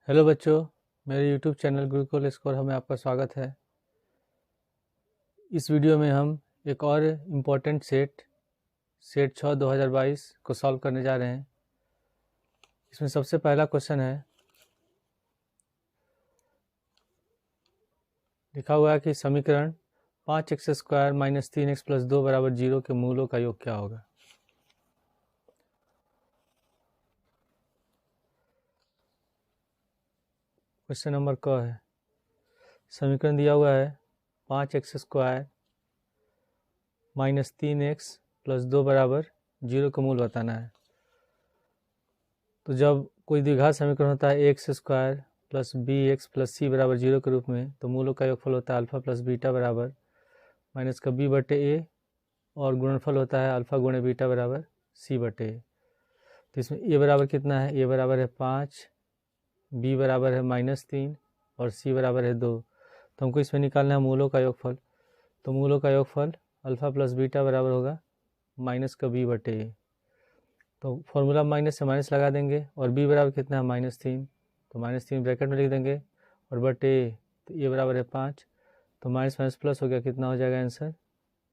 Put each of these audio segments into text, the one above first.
Hello बच्चों, मेरे YouTube channel Gurukul score में आपका स्वागत है। इस वीडियो में हम एक और इम्पोर्टेंट सेट 6 2022 को सॉल्व करने जा रहे हैं। इसमें सबसे पहला क्वेश्चन है, लिखा हुआ है कि समीकरण 5x² - 3x + 2 = 0 के मूलों का योग क्या होगा। क्वेश्चन नंबर क है, समीकरण दिया हुआ है 5x² - 3x + 2 = 0 का मूल बताना है। तो जब कोई द्विघात समीकरण होता है x² + bx + c = 0 के रूप में, तो मूलों का योगफल होता है अल्फा + बीटा बराबर -b/a और गुणनफल होता है अल्फा × बीटा बराबर c/a। तो इसमें a बराबर कितना है, a बराबर है 5, b बराबर है -3 और c बराबर है 2। तो हमको इसमें निकालना है मूलों का योगफल। तो मूलों का योगफल अल्फा + बीटा बराबर होगा -b/a। तो फॉर्मूला माइनस से माइनस लगा देंगे और b बराबर कितना है -3, तो -3 ब्रैकेट में लिख देंगे और बटे तो a बराबर है 5, तो माइनस माइनस प्लस हो गया, कितना हो जाएगा आंसर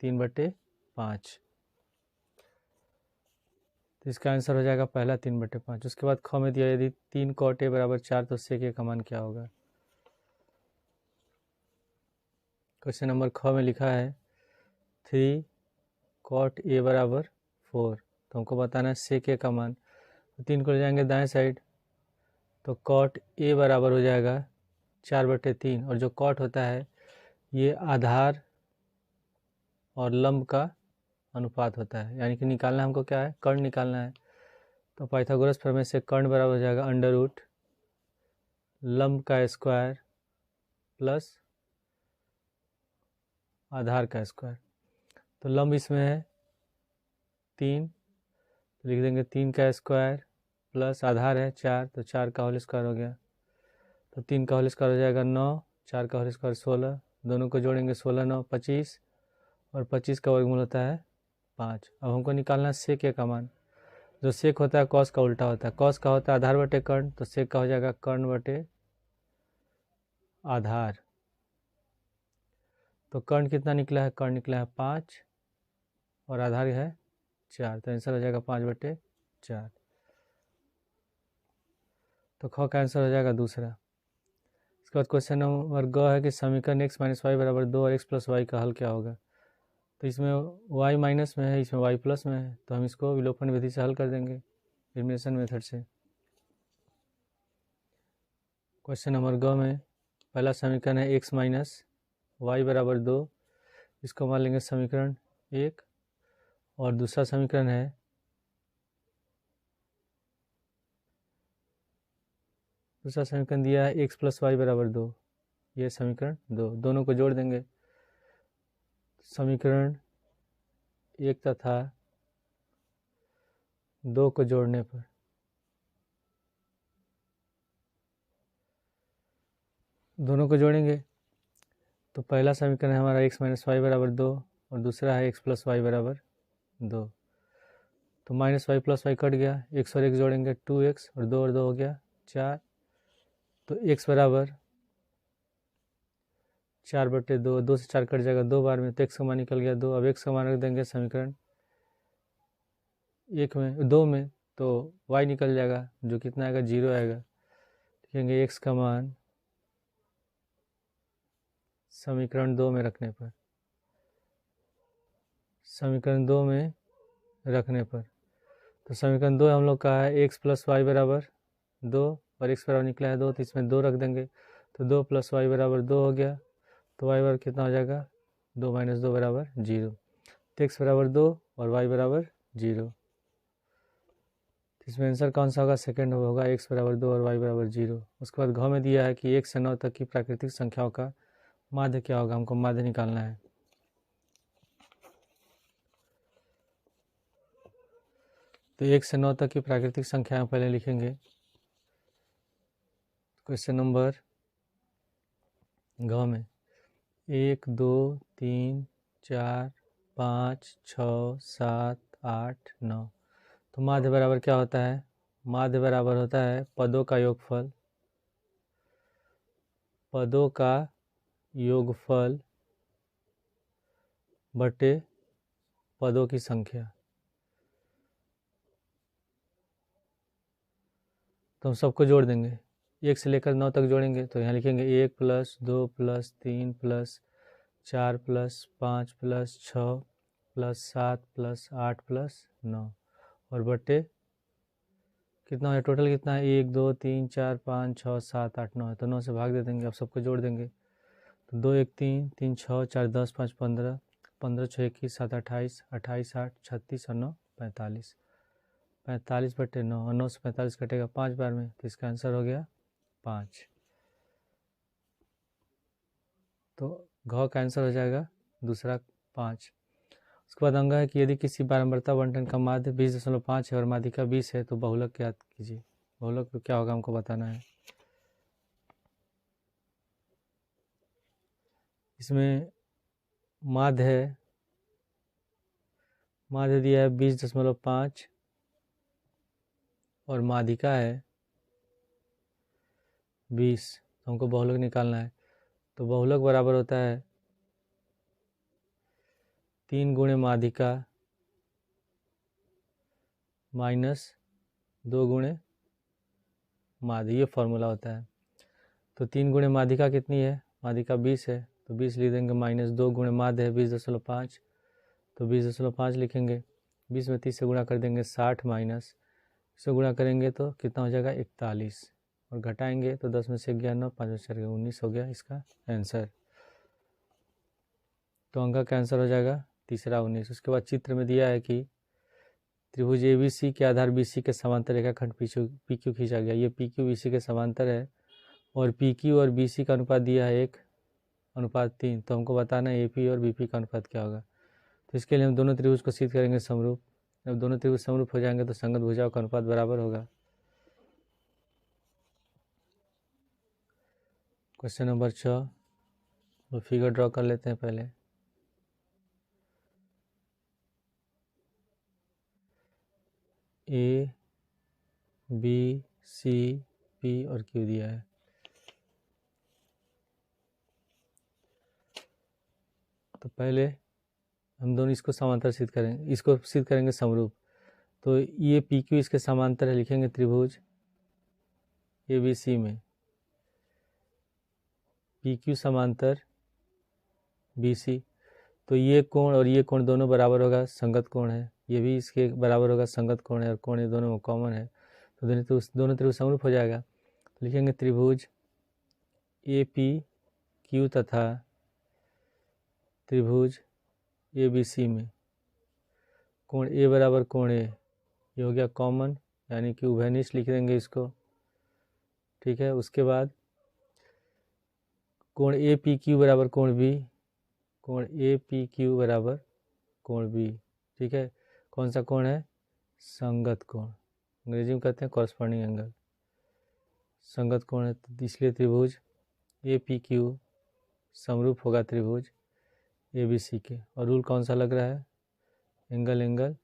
3/5। तो इसका आंसर हो जाएगा पहला 3/5। उसके बाद ख में दिया यदि 3 cot a = 4 तो सेक a का मान क्या होगा। क्वेश्चन नंबर ख में लिखा है 3 cot a = 4, तो हमको बताना है सेक a का मान। तो 3 को ले जाएंगे दाएं साइड, तो cot a बराबर हो जाएगा 4/3, और जो cot होता है ये आधार और लंब का अनुपात होता है, यानी कि निकालना हमको क्या है, कर्ण निकालना है। तो पाइथागोरस प्रमेय से कर्ण बराबर हो जाएगा √ लंब का स्क्वायर प्लस आधार का स्क्वायर। तो लंब इसमें है 3, तो लिख देंगे 3 का स्क्वायर प्लस आधार है 4, तो 4 का होल स्क्वायर हो गया। तो 3 का होल स्क्वायर हो जाएगा 9, 4 का होल स्क्वायर 16, दोनों को जोड़ेंगे 16 9 25, और 25 का वर्गमूल होता है 5। अब हमको निकालना है सेक a का मान। जो सेक होता है कॉस का उल्टा होता है, कॉस का होता है आधार बटे कर्ण, तो सेक का हो जाएगा कर्ण बटे आधार। तो कर्ण कितना निकला है, कर्ण निकला है 5 और आधार है 4, तो आंसर हो जाएगा 5/4। तो ख का आंसर हो जाएगा दूसरा। इसके बाद क्वेश्चन नंबर ग है कि समीकरण x - y = 2 और x + y का हल क्या होगा। तो इसमें y माइनस में है, इसमें y प्लस में है, तो हम इसको विलोपन विधि से हल कर देंगे, एलिमिनेशन मेथड से। क्वेश्चन नंबर ग में पहला समीकरण है x - y = 2, इसको मान लेंगे समीकरण 1, और दूसरा समीकरण है दिया है x + y = 2, ये समीकरण 2, दोनों को जोड़ देंगे। समीकरण 1 तथा 2 को जोड़ने पर दोनों को जोड़ेंगे तो पहला समीकरण है हमारा x - y = 2 और दूसरा है x + y = 2। तो -y + y कट गया, x और x जोड़ेंगे 2x, और 2 और 2 हो गया 4। तो x बराबर 4/2, 2 से 4 कट जाएगा 2 बार में, तो x का मान निकल गया 2। अब x का मान रख देंगे समीकरण 1 में 2 में, तो y निकल जाएगा, जो कितना आएगा 0 आएगा। लिखेंगे x का मान समीकरण 2 में रखने पर, समीकरण 2 में रखने पर, तो समीकरण 2 हम लोग का है x + y = 2 और x बराबर निकला है 2, तो इसमें 2 रख देंगे, तो 2 + y = 2 हो गया। तो y बराबर कितना हो जाएगा 2 - 2 = 0। तो x बराबर 2 और y बराबर 0। इसमें आंसर कौन सा होगा, सेकंड होगा, x बराबर 2 और y बराबर 0। उसके बाद घ में दिया है कि 1 से 9 तक की प्राकृतिक संख्याओं का माध्य क्या होगा, हमको माध्य निकालना है। तो 1 से 9 तक की प्राकृतिक संख्याएं पहले लिखेंगे। क्वेश्चन नंबर घ में 1 2 3 4 5 6 7 8 9। तो माध्य बराबर क्या होता है, माध्य बराबर होता है पदों का योगफल पदों का योगफल बटे पदों की संख्या। तो हम सबको जोड़ देंगे, 1 से लेकर 9 तक जोड़ेंगे। तो यहाँ लिखेंगे 1 + 2 + 3 + 4 + 5 + 6 + 7 + 8 + 9 और बटे कितना है, टोटल कितना है, 1 2 3 4 5 6 7 8 9 है। तो 9 से भाग दे देंगे, अब सबको जोड़ देंगे। तो 2 1 3 3 6 4 10 5 15 15 6 21 7 28 28 8 36 और 9 45 45 बटे 9 और 9 से 45 कटेगा 5 बार में, तो इसका आंसर हो गया 5। तो घ का आंसर हो जाएगा दूसरा 5। उसके बाद अंग है कि यदि किसी बारंबारता बंटन का माध्य 20.5 है और माध्यिका 20 है तो बहुलक ज्ञात कीजिए। बहुलक क्या होगा हमको बताना है। इसमें माध्य है, माध्य दिया है 20.5 और माध्यिका है 20, तो हमको बहुलक निकालना है। तो बहुलक बराबर होता है 3 गुणे माध्यिका माइनस 2 गुणे माध्य, ये फॉर्मूला होता है। तो 3 गुणे माध्यिका कितनी है, माध्यिका 20 है, तो 20 लिख देंगे, माइनस 2 गुणे माध्य है 20.5, तो 20.5 लिखेंगे। 20 में 30 से गुणा कर देंगे 60, माइनस इससे गुणा करेंगे तो कितना हो जाएगा 41, और घटाएंगे तो 10 में से 11 9 5 में से 19 हो गया इसका आंसर। तो अंक का आंसर हो जाएगा तीसरा 19। उसके बाद चित्र में दिया है कि त्रिभुज ABC के आधार BC के समांतर रेखाखंड PQ खींचा गया। ये PQ BC के समांतर है और PQ और BC का अनुपात दिया है 1:3। तो हमको बताना है AP और BP का अनुपात क्या होगा। तो इसके लिए हम दोनों त्रिभुज को सिद्ध करेंगे समरूप। जब दोनों त्रिभुज समरूप हो जाएंगे तो संगत भुजाओं का अनुपात बराबर होगा। क्वेश्चन नंबर 6, वो फिगर ड्रॉ कर लेते हैं पहले। A B C P और Q दिया है। तो पहले हम दोनों इसको समांतर सिद्ध करेंगे, इसको सिद्ध करेंगे समरूप। तो ये PQ इसके समांतर है, लिखेंगे त्रिभुज ABC में PQ समांतर BC। तो ये कोण और ये कोण दोनों बराबर होगा, संगत कोण है। ये भी इसके बराबर होगा, संगत कोण है, और कोण ये दोनों में कॉमन है, तो दोनों त्रिभुज समरूप हो जाएगा। तो लिखेंगे त्रिभुज APQ तथा त्रिभुज ABC में कोण A बराबर कोण A, ये हो गया कॉमन, यानी कि उभयनिष्ठ लिख देंगे इसको, ठीक है। उसके बाद कोण APQ बराबर कोण B, कोण APQ बराबर कोण B, ठीक है। कौन सा कोण है, संगत कोण, अंग्रेजी में कहते हैं कॉरस्पॉन्डिंग एंगल, संगत कोण है। तो इसलिए त्रिभुज APQ समरूप होगा त्रिभुज ABC के। और रूल कौन सा लग रहा है, एंगल एंगल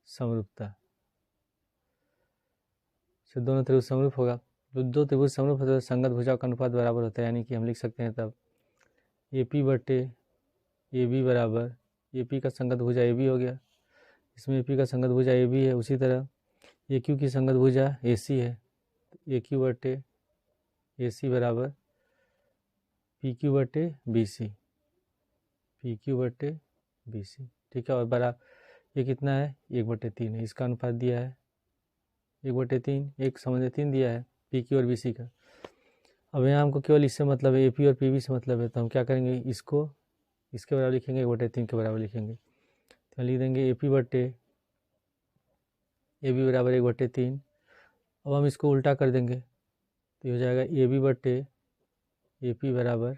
समरूपता से दोनों त्रिभुज समरूप होगा। तो दो त्रिभुज समरूप होते हैं, संगत भुजाओं का अनुपात बराबर होता है, यानी कि हम लिख सकते हैं तब AP बटे AB बराबर, AP का संगत भुजा AB हो गया, इसमें AP का संगत भुजा AB है। उसी तरह AQ की संगत भुजा AC है, AQ बटे AC बराबर PQ बटे BC, PQ बटे BC, ठीक है। और बड़ा ये कितना है, 1/3 है, इसका अनुपात दिया है 1/3, 1/3 दिया है PQ और BC का। अब यहाँ हमको केवल इससे मतलब है, AP और PB से मतलब है, तो हम क्या करेंगे, इसको इसके बराबर लिखेंगे, 1/3 के बराबर लिखेंगे। तो लिख देंगे AP बटे AB बराबर 1/3। अब हम इसको उल्टा कर देंगे, तो ये हो जाएगा AB बटे AP बराबर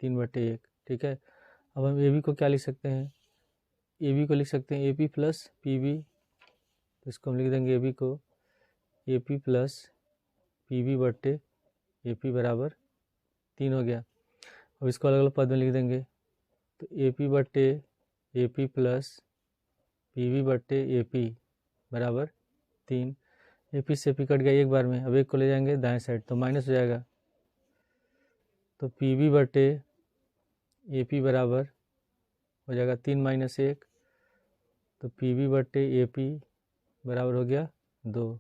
3/1, ठीक है। अब हम AB को क्या लिख सकते हैं, AB को लिख सकते हैं AP प्लस PB, तो इसको हम लिख देंगे AB को AP प्लस PB बटे AP बराबर 3 हो गया। अब इसको अलग अलग पद में लिख देंगे, तो AP बटे AP प्लस PB बटे AP बराबर 3। AP से AP कट गया एक बार में, अब एक को ले जाएंगे दाएं साइड तो माइनस हो जाएगा, तो पी बी बटे ए पी बराबर हो जाएगा 3 - 1, तो पी बी बटे ए पी बराबर हो गया 2।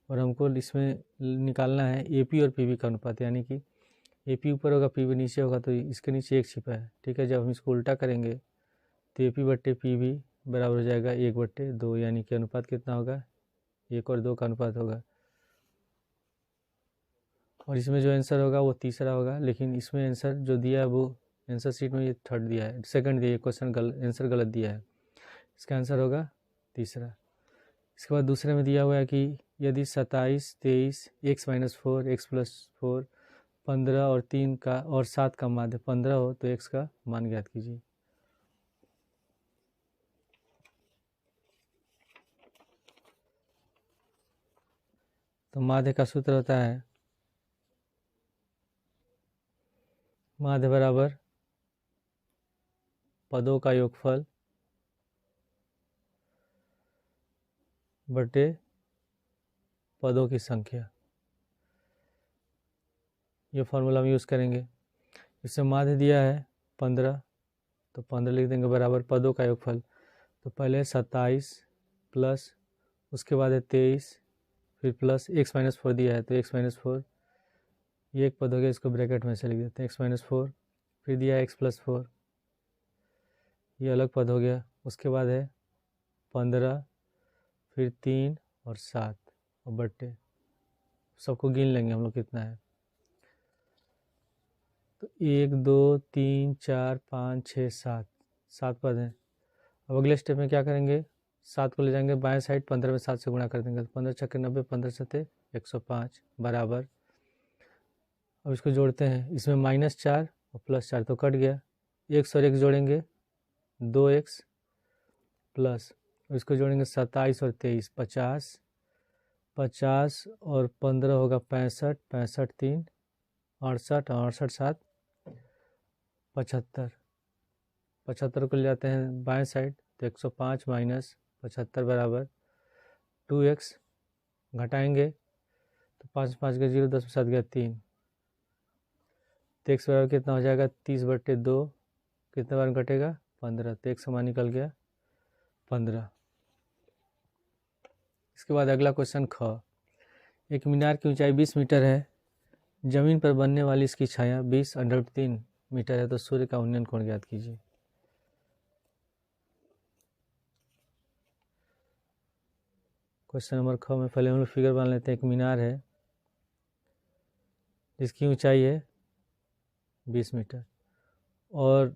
और हमको इसमें निकालना है ए पी और पी बी का अनुपात, यानी कि ए पी ऊपर होगा पी बी नीचे होगा, तो इसके नीचे 1 छिपा है। ठीक है, जब हम इसको उल्टा करेंगे तो ए पी बटे पी बी बराबर हो जाएगा 1/2, यानी कि अनुपात कितना होगा, 1 और 2 का अनुपात होगा। और इसमें जो आंसर होगा वो तीसरा होगा, लेकिन इसमें आंसर जो दिया है वो आंसर शीट में ये थर्ड दिया है, सेकंड दिया है, क्वेश्चन आंसर गलत दिया है। इसका आंसर होगा तीसरा। इसके बाद दूसरे में दिया हुआ है कि यदि 27, 23, x - 4, x + 4, 15 और 3 का और 7 का माध्य 15 हो तो x का मान ज्ञात कीजिए। तो माध्य का सूत्र होता है माध्य बराबर पदों का योगफल बटे पदों की संख्या। ये फॉर्मूला हम यूज़ करेंगे। इससे माध्य दिया है 15, तो 15 लिख देंगे बराबर पदों का योगफल। तो पहले 27 प्लस उसके बाद है 23, फिर प्लस x - 4 दिया है, तो x - 4 ये एक पद हो गया, इसको ब्रैकेट में से लिख देते हैं x - 4, फिर दिया है x + 4, ये अलग पद हो गया। उसके बाद है 15, फिर 3 और 7 और बट्टे, सबको गिन लेंगे हम लोग कितना है। तो 1 2 3 4 5 6 7, 7 पद हैं। अब अगले स्टेप में क्या करेंगे, 7 को ले जाएंगे बाएं साइड, 15 में 7 से गुणा कर देंगे, तो 15 छक्के 90, 15 सत्ते 105 बराबर। अब इसको जोड़ते हैं, इसमें -4 और +4 तो कट गया, x और x जोड़ेंगे 2x प्लस, इसको जोड़ेंगे 27 और 23 50, 50 और 15 होगा 65, 65 3 68, 68 7 75, 75 को ले जाते हैं बाएं साइड, तो 105 - 75 बराबर 2x, घटाएंगे तो 5 5 का 0, 10 7 गया 3, तो x बराबर कितना हो जाएगा 30/2, कितने बार घटेगा 15, तो x समान निकल गया 15। इसके बाद अगला क्वेश्चन ख, एक मीनार की ऊंचाई 20 मीटर है, जमीन पर बनने वाली इसकी छाया 20√3 मीटर है, तो सूर्य का उन्नयन कोण ज्ञात कीजिए। क्वेश्चन नंबर ख में पहले हम लोग फिगर बना लेते हैं। एक मीनार है जिसकी ऊंचाई है 20 मीटर और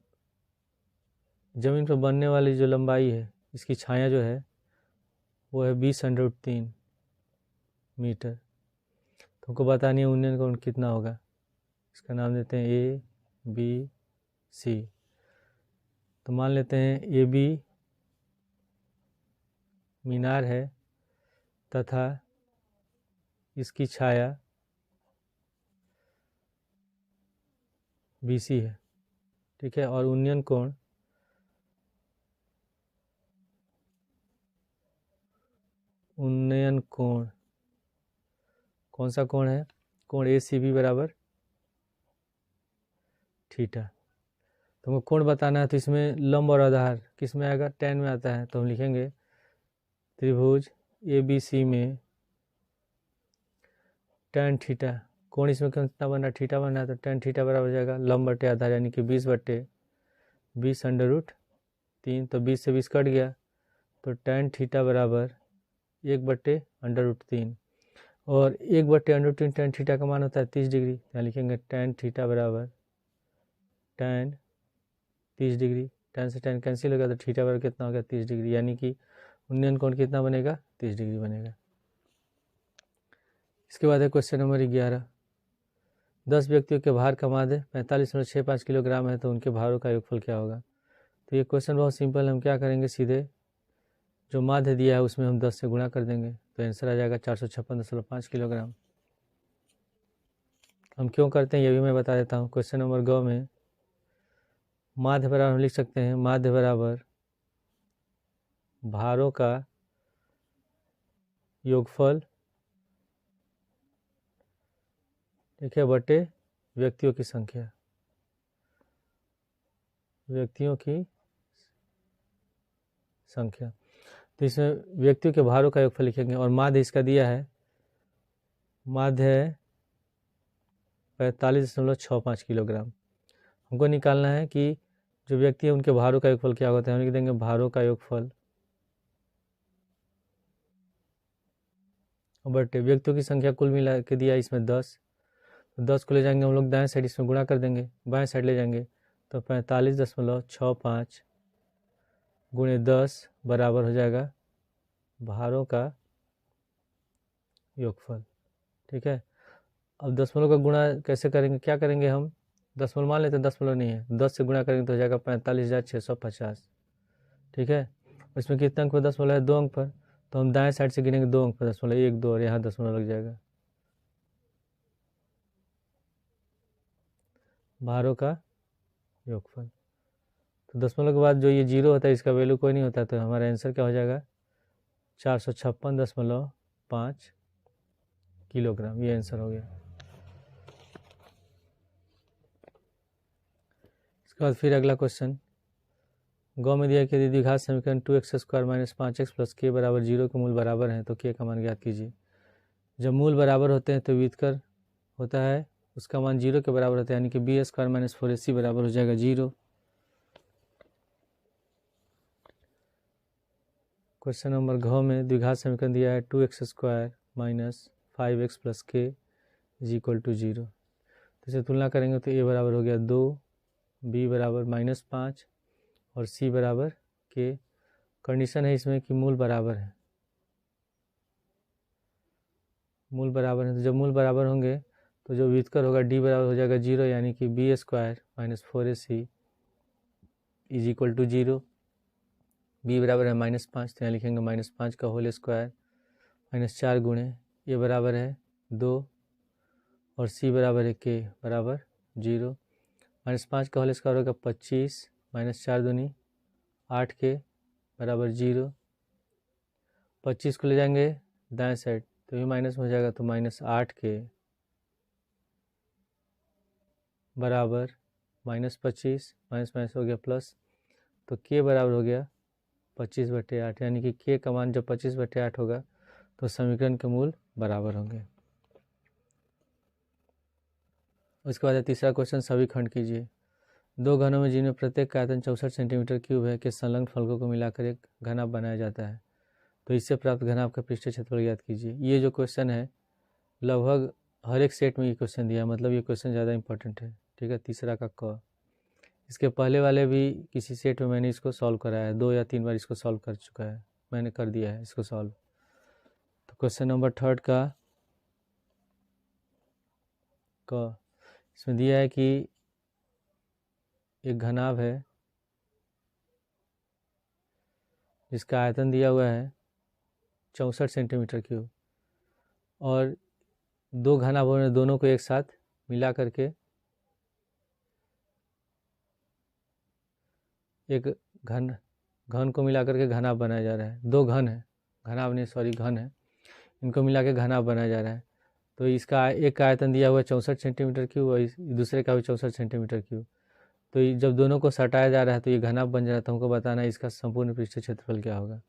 ज़मीन पर बनने वाली जो लंबाई है इसकी छाया जो है वो है 20√3 मीटर। तो हमको बतानी है उन्नयन कोण कितना होगा। इसका नाम देते हैं ए बी सी। तो मान लेते हैं ए बी मीनार है तथा इसकी छाया बी सी है, ठीक है। और उन्नयन कोण कौन सा कोण है, कोण ए सी बी बराबर थीटा। तो हमको कोण बताना है, तो इसमें लंब और आधार किस में आएगा, tan में आता है। तो हम लिखेंगे त्रिभुज ए बी सी में tan थीटा, कोण इसमें कितना बन रहा है, थीटा बन रहा है, तो tan थीटा बराबर हो जाएगा लंब बटे आधार, यानी कि 20/20√3। तो 20 से 20 कट गया, तो tan थीटा बराबर 1/√3, और 1/√3 tan थीटा का मान होता है 30 डिग्री। यहाँ लिखेंगे tan थीटा बराबर tan 30 डिग्री, tan से tan कैंसिल हो गया, तो थीटा बराबर कितना हो गया 30 डिग्री, यानी कि उन्नयन कोण कितना बनेगा 30 डिग्री बनेगा। इसके बाद है क्वेश्चन नंबर 11, 10 व्यक्तियों के भार का माध्य 45.65 किलोग्राम है, तो उनके भारों का योगफल क्या होगा। तो ये क्वेश्चन बहुत सिंपल है, हम क्या करेंगे, सीधे जो माध्य दिया है उसमें हम 10 से गुणा कर देंगे, तो आंसर आ जाएगा 456.5 किलोग्राम। हम क्यों करते हैं ये भी मैं बता देता हूँ। क्वेश्चन नंबर ग में माध्य बराबर हम लिख सकते हैं, माध्य बराबर भारों का योगफल, ठीक है, बटे व्यक्तियों की संख्या। व्यक्तियों की संख्या। तो इसमें व्यक्तियों के भारों का योगफल लिखेंगे और माध्य इसका दिया है, माध्य है 45.65 किलोग्राम। हमको निकालना है कि जो व्यक्ति है उनके भारों का योगफल क्या होता है। हम लिख देंगे भारों का योगफल बटे व्यक्तियों की संख्या कुल मिला के दिया इसमें 10। तो 10 को ले जाएंगे हम लोग दाएं साइड, इसमें गुणा कर देंगे, बाएं साइड ले जाएंगे तो 45.65 गुणे 10 बराबर हो जाएगा भारों का योगफल। ठीक है, अब दशमलव का गुणा कैसे करेंगे, क्या करेंगे हम, दशमलव मान लेते हैं, दशमलव नहीं है, 10 से गुणा करेंगे तो हो जाएगा 45,650। ठीक है, इसमें कितने अंक पर दशमलव है, 2 अंक पर, तो हम दाएं साइड से गिनेंगे 2 अंक पर दशमलव, 1 2 और यहाँ दशमलव लग जाएगा। भारों का योगफल, तो दशमलव के बाद जो ये जीरो होता है इसका वैल्यू कोई नहीं होता, तो हमारा आंसर क्या हो जाएगा 456.5 किलोग्राम। ये आंसर हो गया। इसके बाद फिर अगला क्वेश्चन, गौ में दिया कि यदि द्विघात समीकरण 2x² - 5x + k बराबर 0 के मूल बराबर हैं तो k का मान ज्ञात कीजिए। जब मूल बराबर होते हैं तो व्युत्कर होता है उसका मान 0 के बराबर होता है, यानी कि b² - 4ac बराबर हो जाएगा 0। क्वेश्चन नंबर घ में द्विघात समीकरण दिया है 2x² - 5x + k = 0। तो इसे तुलना करेंगे तो a बराबर हो गया 2, b बराबर -5 और c बराबर k। कंडीशन है इसमें कि मूल बराबर है, मूल बराबर है, तो जब मूल बराबर होंगे तो जो व्युत्कर होगा d बराबर हो जाएगा 0, यानी कि b² - 4ac = 0। b बराबर है -5, तो यहाँ लिखेंगे -5 का होल स्क्वायर -4 गुणे a बराबर है 2 और c बराबर है k बराबर 0। -5 का होल स्क्वायर होगा 25 -4 दूनी 8 के बराबर 0। 25 को ले जाएंगे दाएं साइड तो ये माइनस हो जाएगा, तो -8 के बराबर -25 माइनस हो गया प्लस, तो k बराबर हो गया 25/8, यानी कि k का मान जब 25/8 होगा तो समीकरण के मूल बराबर होंगे। उसके बाद तीसरा क्वेश्चन, सभी खंड कीजिए। दो घनों में जिनमें प्रत्येक का आयतन 64 सेंटीमीटर क्यूब है के संलग्न फलकों को मिलाकर एक घनाभ बनाया जाता है, तो इससे प्राप्त घनाभ का पृष्ठीय क्षेत्रफल ज्ञात कीजिए। ये जो क्वेश्चन है लगभग हर एक सेट में ये क्वेश्चन दिया है, मतलब ये क्वेश्चन ज़्यादा इंपॉर्टेंट है। ठीक है, तीसरा का क। इसके पहले वाले भी किसी सेट में मैंने इसको सॉल्व कराया है, 2 या 3 बार इसको सॉल्व कर चुका है, मैंने कर दिया है इसको सॉल्व। तो क्वेश्चन नंबर 3 का क, इसमें दिया है कि एक घनाभ है जिसका आयतन दिया हुआ है 64 सेंटीमीटर क्यूब, और दो घनाभों ने दोनों को एक साथ मिला करके एक घन को मिला करके घनाभ बनाया जा रहा है। दो घन है, घनाभ नहीं सॉरी घन है, इनको मिला के घनाभ बनाया जा रहा है। तो इसका एक का आयतन दिया हुआ है 64 सेंटीमीटर क्यूब और दूसरे का भी 64 सेंटीमीटर क्यूब। तो जब दोनों को सटाया जा रहा है तो ये घनाभ बन जा रहा है, तो हमको बताना है इसका संपूर्ण पृष्ठीय क्षेत्रफल क्या होगा,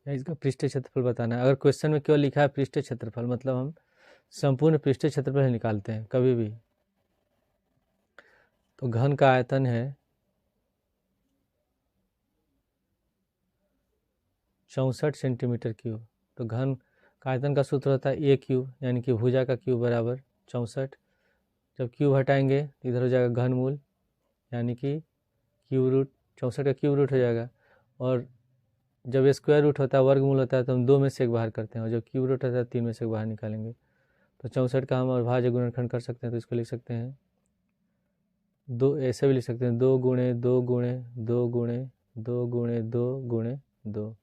या इसका पृष्ठीय क्षेत्रफल बताना है। अगर क्वेश्चन में केवल लिखा है पृष्ठीय क्षेत्रफल, मतलब हम संपूर्ण पृष्ठीय क्षेत्रफल निकालते हैं कभी भी। तो घन का आयतन है 64 सेंटीमीटर क्यूब, तो घन का आयतन का सूत्र होता है a क्यूब, यानी कि भुजा का क्यूब बराबर 64। जब क्यूब हटाएंगे तो इधर हो जाएगा घनमूल, यानी कि क्यूब रूट, 64 का क्यूब रूट हो जाएगा। और जब स्क्वायर रूट होता है, वर्गमूल होता है, तो हम 2 में से एक बाहर करते हैं, और जब क्यूब रूट होता है 3 में से एक बाहर निकालेंगे। तो 64 का हम अविभाज्य गुणनखंड कर सकते हैं, तो इसको लिख सकते हैं 2, ऐसे भी लिख सकते हैं 2 गुणे 2 गुणे 2 गुणे 2 गुणे 2 गुणे 2।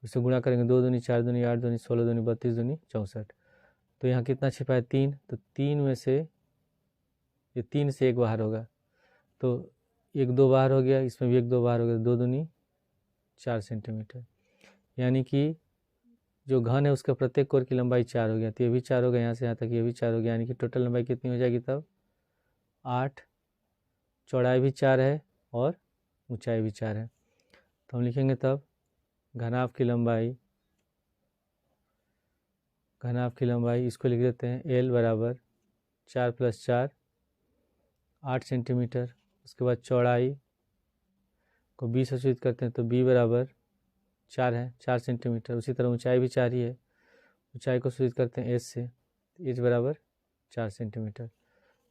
इससे गुणा करेंगे 2 दूनी 4 दूनी 8 दूनी 16 दूनी 32 दूनी 64। तो यहाँ कितना छिपा है 3, तो 3 में से ये 3 से एक बाहर होगा, तो 1 2 बाहर हो गया, इसमें भी 1 2 बाहर हो गया, 2 दूनी 4 सेंटीमीटर। यानी कि जो घन है उसके प्रत्येक कोर की लंबाई 4 हो गया, तो ये भी 4 हो गया, यहाँ से यहाँ तक ये भी 4 हो गया, यानी कि टोटल लंबाई कितनी हो जाएगी तब 8। चौड़ाई भी 4 है और ऊंचाई भी 4 है। तो हम लिखेंगे तब घनाभ की लंबाई इसको लिख देते हैं L बराबर 4 + 4 8 सेंटीमीटर। उसके बाद चौड़ाई को B से सूचित करते हैं तो B बराबर 4 है, 4 सेंटीमीटर। उसी तरह ऊंचाई भी 4 ही है, ऊंचाई को सूचित करते हैं H से, H बराबर 4 सेंटीमीटर।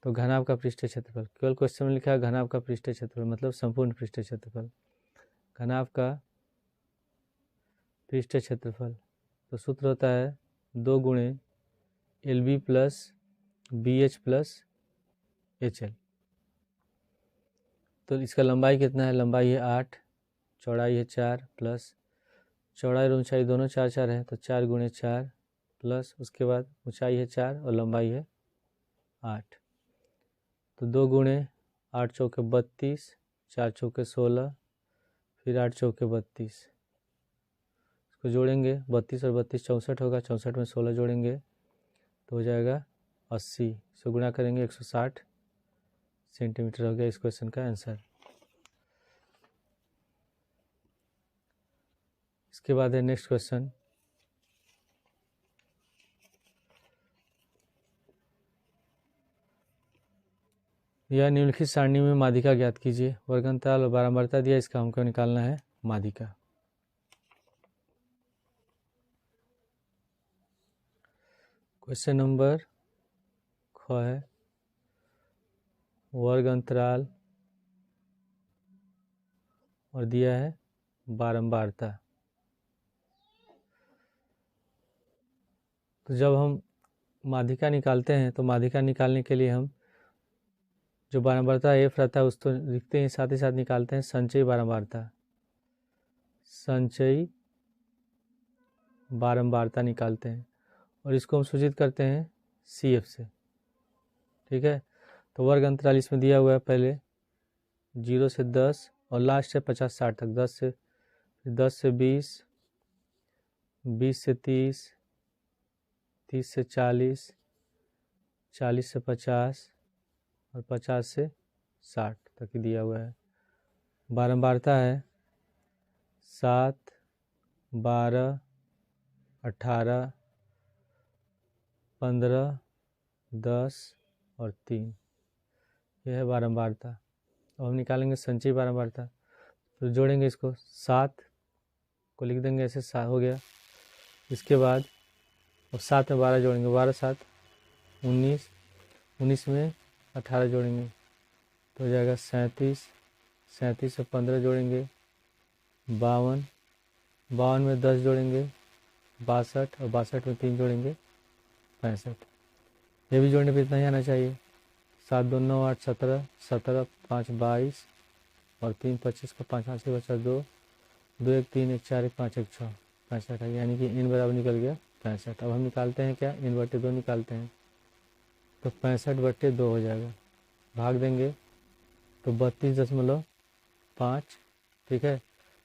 तो घनाभ का पृष्ठीय क्षेत्रफल, केवल क्वेश्चन में लिखा है घनाभ का पृष्ठीय क्षेत्रफल मतलब संपूर्ण पृष्ठीय क्षेत्रफल। घनाभ का पृष्ठीय क्षेत्रफल तो सूत्र होता है 2 गुणे LB + BH + HL। तो इसका लंबाई कितना है, लंबाई है 8, चौड़ाई है 4 प्लस चौड़ाई और ऊंचाई दोनों 4 4 है तो 4 गुणे 4 प्लस उसके बाद ऊंचाई है 4 और लंबाई है 8। तो 2 गुणे 8 चौके 32, 4 चौके 16, फिर 8 चौके 32, इसको जोड़ेंगे 32 और 32 64 होगा, 64 में 16 जोड़ेंगे तो हो जाएगा 80, इसको गुणा करेंगे 160 सेंटीमीटर हो गया इस क्वेश्चन का आंसर। इसके बाद है नेक्स्ट क्वेश्चन, यह निम्नलिखित सारणी में माध्यिका ज्ञात कीजिए। वर्गांतराल और बारंबारता दिया, इसका हमको निकालना है माध्यिका। क्वेश्चन नंबर ख है वर्ग अंतराल और दिया है बारंबारता। तो जब हम माध्यिका निकालते हैं तो माध्यिका निकालने के लिए हम जो बारंबारता f रहता है उसको लिखते हैं, साथ ही साथ निकालते हैं संचयी बारंबारता। संचयी बारंबारता निकालते हैं और इसको हम सूचित करते हैं CF से। ठीक है, तो वर्ग अंतराल इसमें दिया हुआ है, पहले 0 से 10 और लास्ट है 50 60 तक, 10 से 20, 20 से 30, 30 से 40, 40 से 50 और 50 से 60 तक ही दिया हुआ है। बारंबारता है 7, 12, 18, 15, 10 और 3, यह है बारंबारता। अब हम निकालेंगे संचयी बारंबारता, तो जोड़ेंगे इसको 7 को लिख देंगे ऐसे, 7 हो गया। इसके बाद अब 7 में 12 जोड़ेंगे, 12 7 19, 19 में 18 जोड़ेंगे तो हो जाएगा 37, 37 से 15 जोड़ेंगे 52, 52 में 10 जोड़ेंगे 62 और 62 में 3 जोड़ेंगे 65। ये भी जोड़ने पर इतना ही आना चाहिए। 7 2 9 8 17, 17 5 22 और 3 25 का 5 5 से बचा 2, 2 1 3 1 4 1 5 1 6 65 है, यानी कि n बराबर निकल गया 65। अब हम निकालते हैं क्या, n/2 निकालते हैं तो 65/2 हो जाएगा। भाग देंगे तो 32.5। ठीक है,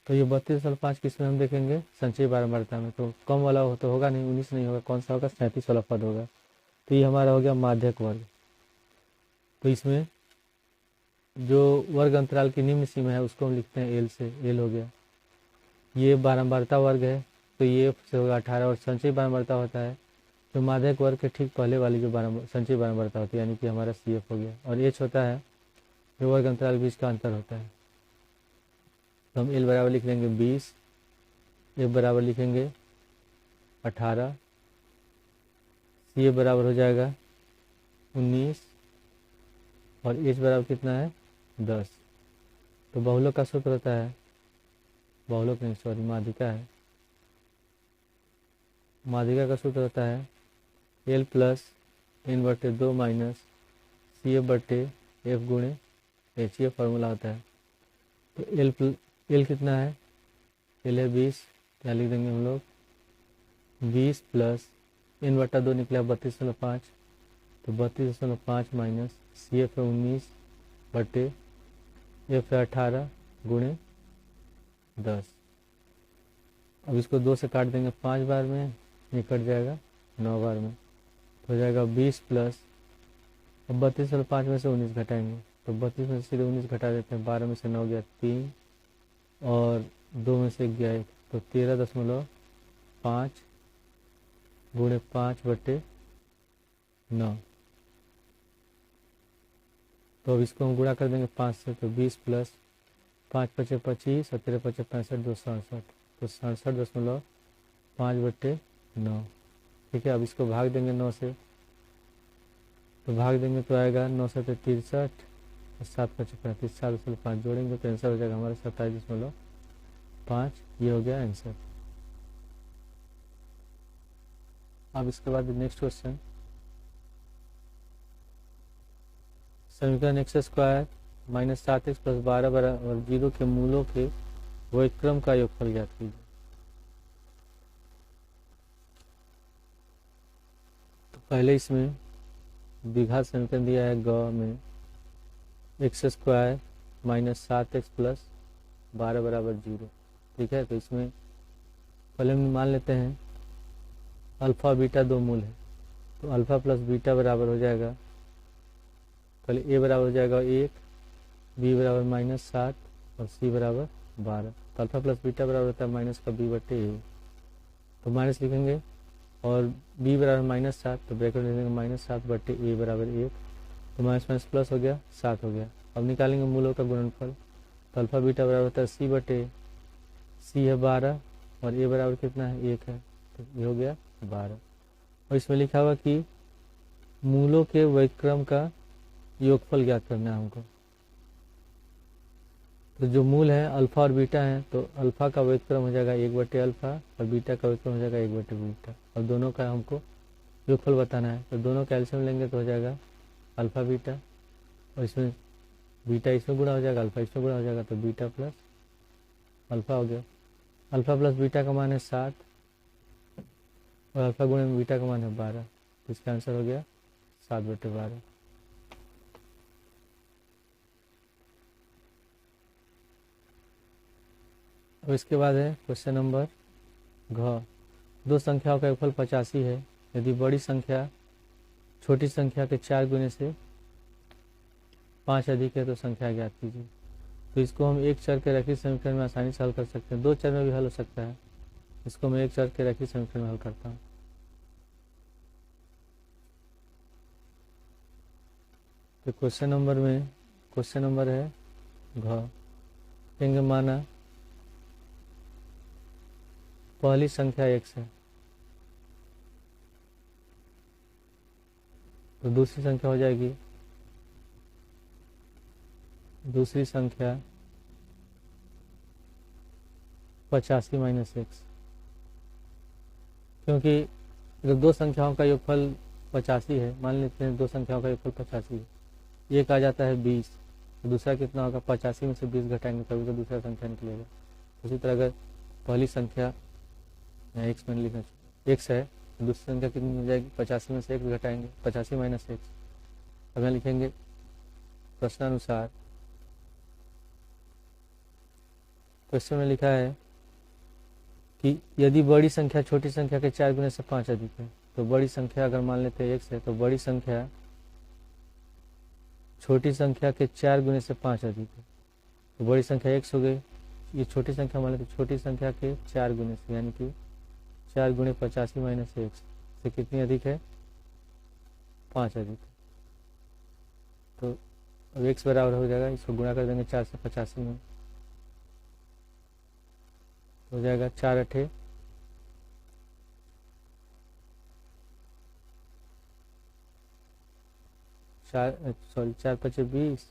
तो ये 32.5 किसमें हम देखेंगे, संचयी बारंबारता में। तो कम वाला हो तो होगा नहीं, 19 नहीं होगा, कौन सा होगा, 37 वाला पद होगा। तो ये हमारा हो गया माध्यक वर्ग। तो इसमें जो वर्ग अंतराल की निम्न सीमा है उसको हम लिखते हैं L से, L हो गया। ये बारंबारता वर्ग है तो ये से होगा 18 और संचयी बारंबारता होता है तो माध्यक वर्ग के ठीक पहले वाली जो संचयी बारंबारता होती है, यानी कि हमारा CF हो गया। और H होता है जो वर्ग अंतराल के बीच का अंतर होता है। तो हम L बराबर लिख लेंगे 20, F बराबर लिखेंगे 18, CF बराबर हो जाएगा 19 और H बराबर कितना है 10। तो बहुलक का सूत्र होता है, बहुलक नहीं सॉरी माध्यिका है, माध्यिका का सूत्र होता है L + n/2 माइनस CF/F गुणे H, ये फार्मूला होता है। तो L कितना है, L है 20, क्या लिख देंगे हम लोग 20 प्लस n/2 निकला 32.5, तो 32.5 माइनस CF है 19/F है 18 गुणे 10। अब इसको 2 से काट देंगे 5 बार में, ये कट जाएगा 9 बार में, तो हो जाएगा 20 प्लस, अब 32.5 में से 19 घटाएंगे तो 32 में से सीधे 19 घटा देते हैं, 12 में से 9 गया 3, और 2 में से गया 1, तो 13.5 गुणे 5/9। तो अब इसको हम गुणा कर देंगे 5 से, तो 20 प्लस 5 × 5 = 25 और 13 × 5 = 65, 267, तो 67.5/9। ठीक है, अब इसको भाग देंगे 9 से, तो भाग देंगे तो आएगा 9 से 63 और 7 × 35, 7 5 जोड़ेंगे तो आंसर हो जाएगा हमारा 27.5। ये हो गया आंसर। अब इसके बाद नेक्स्ट क्वेश्चन, समीकरण x² - 7x + 12 = 0 के मूलों के व्युत्क्रम का योगफल ज्ञात कीजिए। तो पहले इसमें द्विघात समीकरण दिया है ग में x² - 7x + 12 = 0। ठीक है, तो इसमें पहले हम मान लेते हैं अल्फा बीटा 2 मूल है, तो अल्फा प्लस बीटा बराबर हो जाएगा, पहले a बराबर हो जाएगा 1, b बराबर -7 और c बराबर 12। तो अल्फा प्लस बीटा बराबर होता है माइनस का b/a, तो माइनस लिखेंगे, और b बराबर -7, तो ब्रैकेट लिखेंगे -7/a बराबर 1, तो माइनस माइनस प्लस हो गया, 7 हो गया। अब निकालेंगे मूलों का गुणनफल, तो अल्फा बीटा बराबर होता है c/a, c है 12 और a बराबर कितना है 1 है, तो ये हो गया 12। और इसमें लिखा हुआ कि मूलों के व्युत्क्रम का योगफल ज्ञात करना है हमको। तो जो मूल है अल्फा और बीटा है, तो अल्फा का व्युत्क्रम हो जाएगा 1/अल्फा और बीटा का व्युत्क्रम हो जाएगा 1/बीटा, और दोनों का हमको योगफल बताना है। तो दोनों का एलसीएम लेंगे तो हो जाएगा अल्फा बीटा, और इसमें बीटा इसमें गुणा हो जाएगा, अल्फा इसमें गुणा हो जाएगा, तो बीटा प्लस अल्फा हो गया। अल्फा प्लस बीटा का मान है 7 और अल्फा गुणे में बीटा का मान है 12, तो इसका आंसर हो गया 7/12। अब इसके बाद है क्वेश्चन नंबर घ। दो संख्याओं का योगफल 85 है। यदि बड़ी संख्या छोटी संख्या के 4 गुने से 5 अधिक है तो संख्या ज्ञात कीजिए। तो इसको हम एक चर के रैखिक समीकरण में आसानी से हल कर सकते हैं, 2 चर में भी हल हो सकता है। इसको मैं एक चर के रैखिक समीकरण में हल करता हूँ। तो क्वेश्चन नंबर है घ। कहेंगे माना पहली संख्या x है, तो दूसरी संख्या हो जाएगी, दूसरी संख्या 85 - x। क्योंकि अगर दो संख्याओं का योगफल 85 है, मान लेते हैं दो संख्याओं का योगफल 85 है, एक आ जाता है 20, तो दूसरा कितना होगा, 85 में से 20 घटाएंगे तभी तो दूसरा संख्या निकलेगा। उसी तरह अगर पहली संख्या x में लिखना चाहिए x है, तो दूसरी संख्या कितनी हो जाएगी, 85 में से x घटाएंगे, 85 - x। अब यहाँ लिखेंगे प्रश्नानुसार, क्वेश्चन में लिखा है कि यदि बड़ी संख्या छोटी संख्या के 4 गुने से 5 अधिक है, तो बड़ी संख्या अगर मान लेते हैं x है, तो बड़ी संख्या छोटी संख्या के 4 गुने से 5 अधिक है, तो बड़ी संख्या x हो गई। ये छोटी संख्या मान लेते छोटी संख्या के 4 गुने से, यानी कि 4 गुणे 85 - x से कितनी अधिक है, 5 अधिक है। तो अब x बराबर हो जाएगा, इसको गुणा कर देंगे 4 से 85 में, तो हो जाएगा 4 8 4 5 20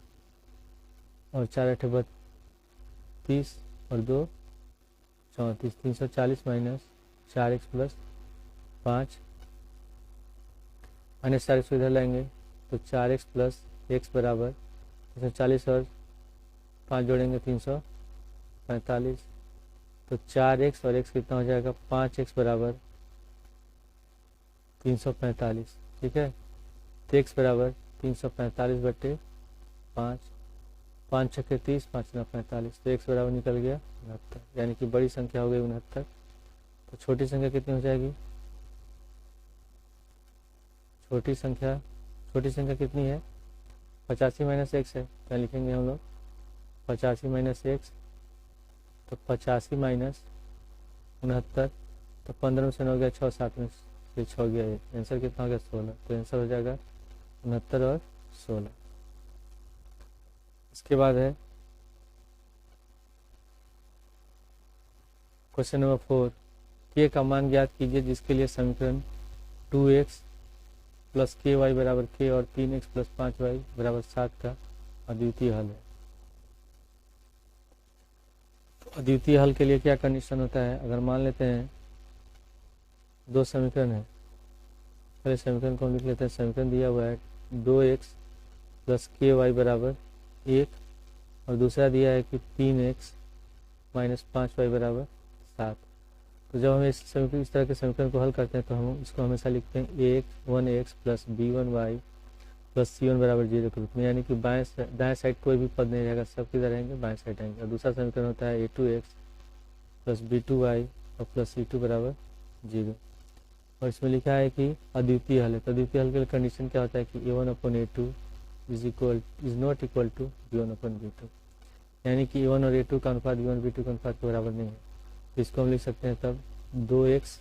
और 4 8 32 और 2 34, 340 - 4x + 5 -4x को इधर लाएंगे, तो 4x + x बराबर 340 और 5 जोड़ेंगे 345, तो 4x और x कितना हो जाएगा, 5x बराबर 345। ठीक है, तो x बराबर 345/5, 5 6 30, 5 9 45, तो x बराबर निकल गया 69, यानी कि बड़ी संख्या हो गई 69। तो छोटी संख्या कितनी हो जाएगी, छोटी संख्या कितनी है, 85 - x है, क्या लिखेंगे हम लोग, 85 - x, तो 85 माइनस 69, तो 15 में से 9 गया 6, 7 में से 6 गया 1, आंसर कितना हो गया 16। तो आंसर हो जाएगा 69 और 16। इसके बाद है क्वेश्चन नंबर 4, के का मान ज्ञात कीजिए जिसके लिए समीकरण 2x प्लस के वाई बराबर के और 3x प्लस 5y बराबर 7 का अद्वितीय हल है। तो अद्वितीय हल के लिए क्या कंडीशन होता है, अगर मान लेते हैं दो समीकरण है, पहले समीकरण को हम लिख लेते हैं। समीकरण दिया हुआ है 2x प्लस के वाई बराबर 1 और दूसरा दिया है कि 3x माइनस 5y बराबर 7। तो जब हम इस तरह के समीकरण को हल करते हैं तो हम इसको हमेशा लिखते हैं 1x plus b1y plus c1 बराबर 0 के रूप में, यानी कि दाएं साइड कोई भी पद नहीं रहेगा, सब किधर रहेंगे, बाएं साइड आएंगे। और दूसरा समीकरण होता है a2x प्लस b2y और प्लस c2 बराबर 0। और इसमें लिखा है कि अद्वितीय हल है। तो अद्वितीय हल के लिए कंडीशन क्या होता है कि a1/a2 is not equal to b1/b2, यानी कि a1 और a2 का अनुपात b1 b2 के अनुपात के बराबर नहीं है। तो इसको हम लिख सकते हैं तब 2x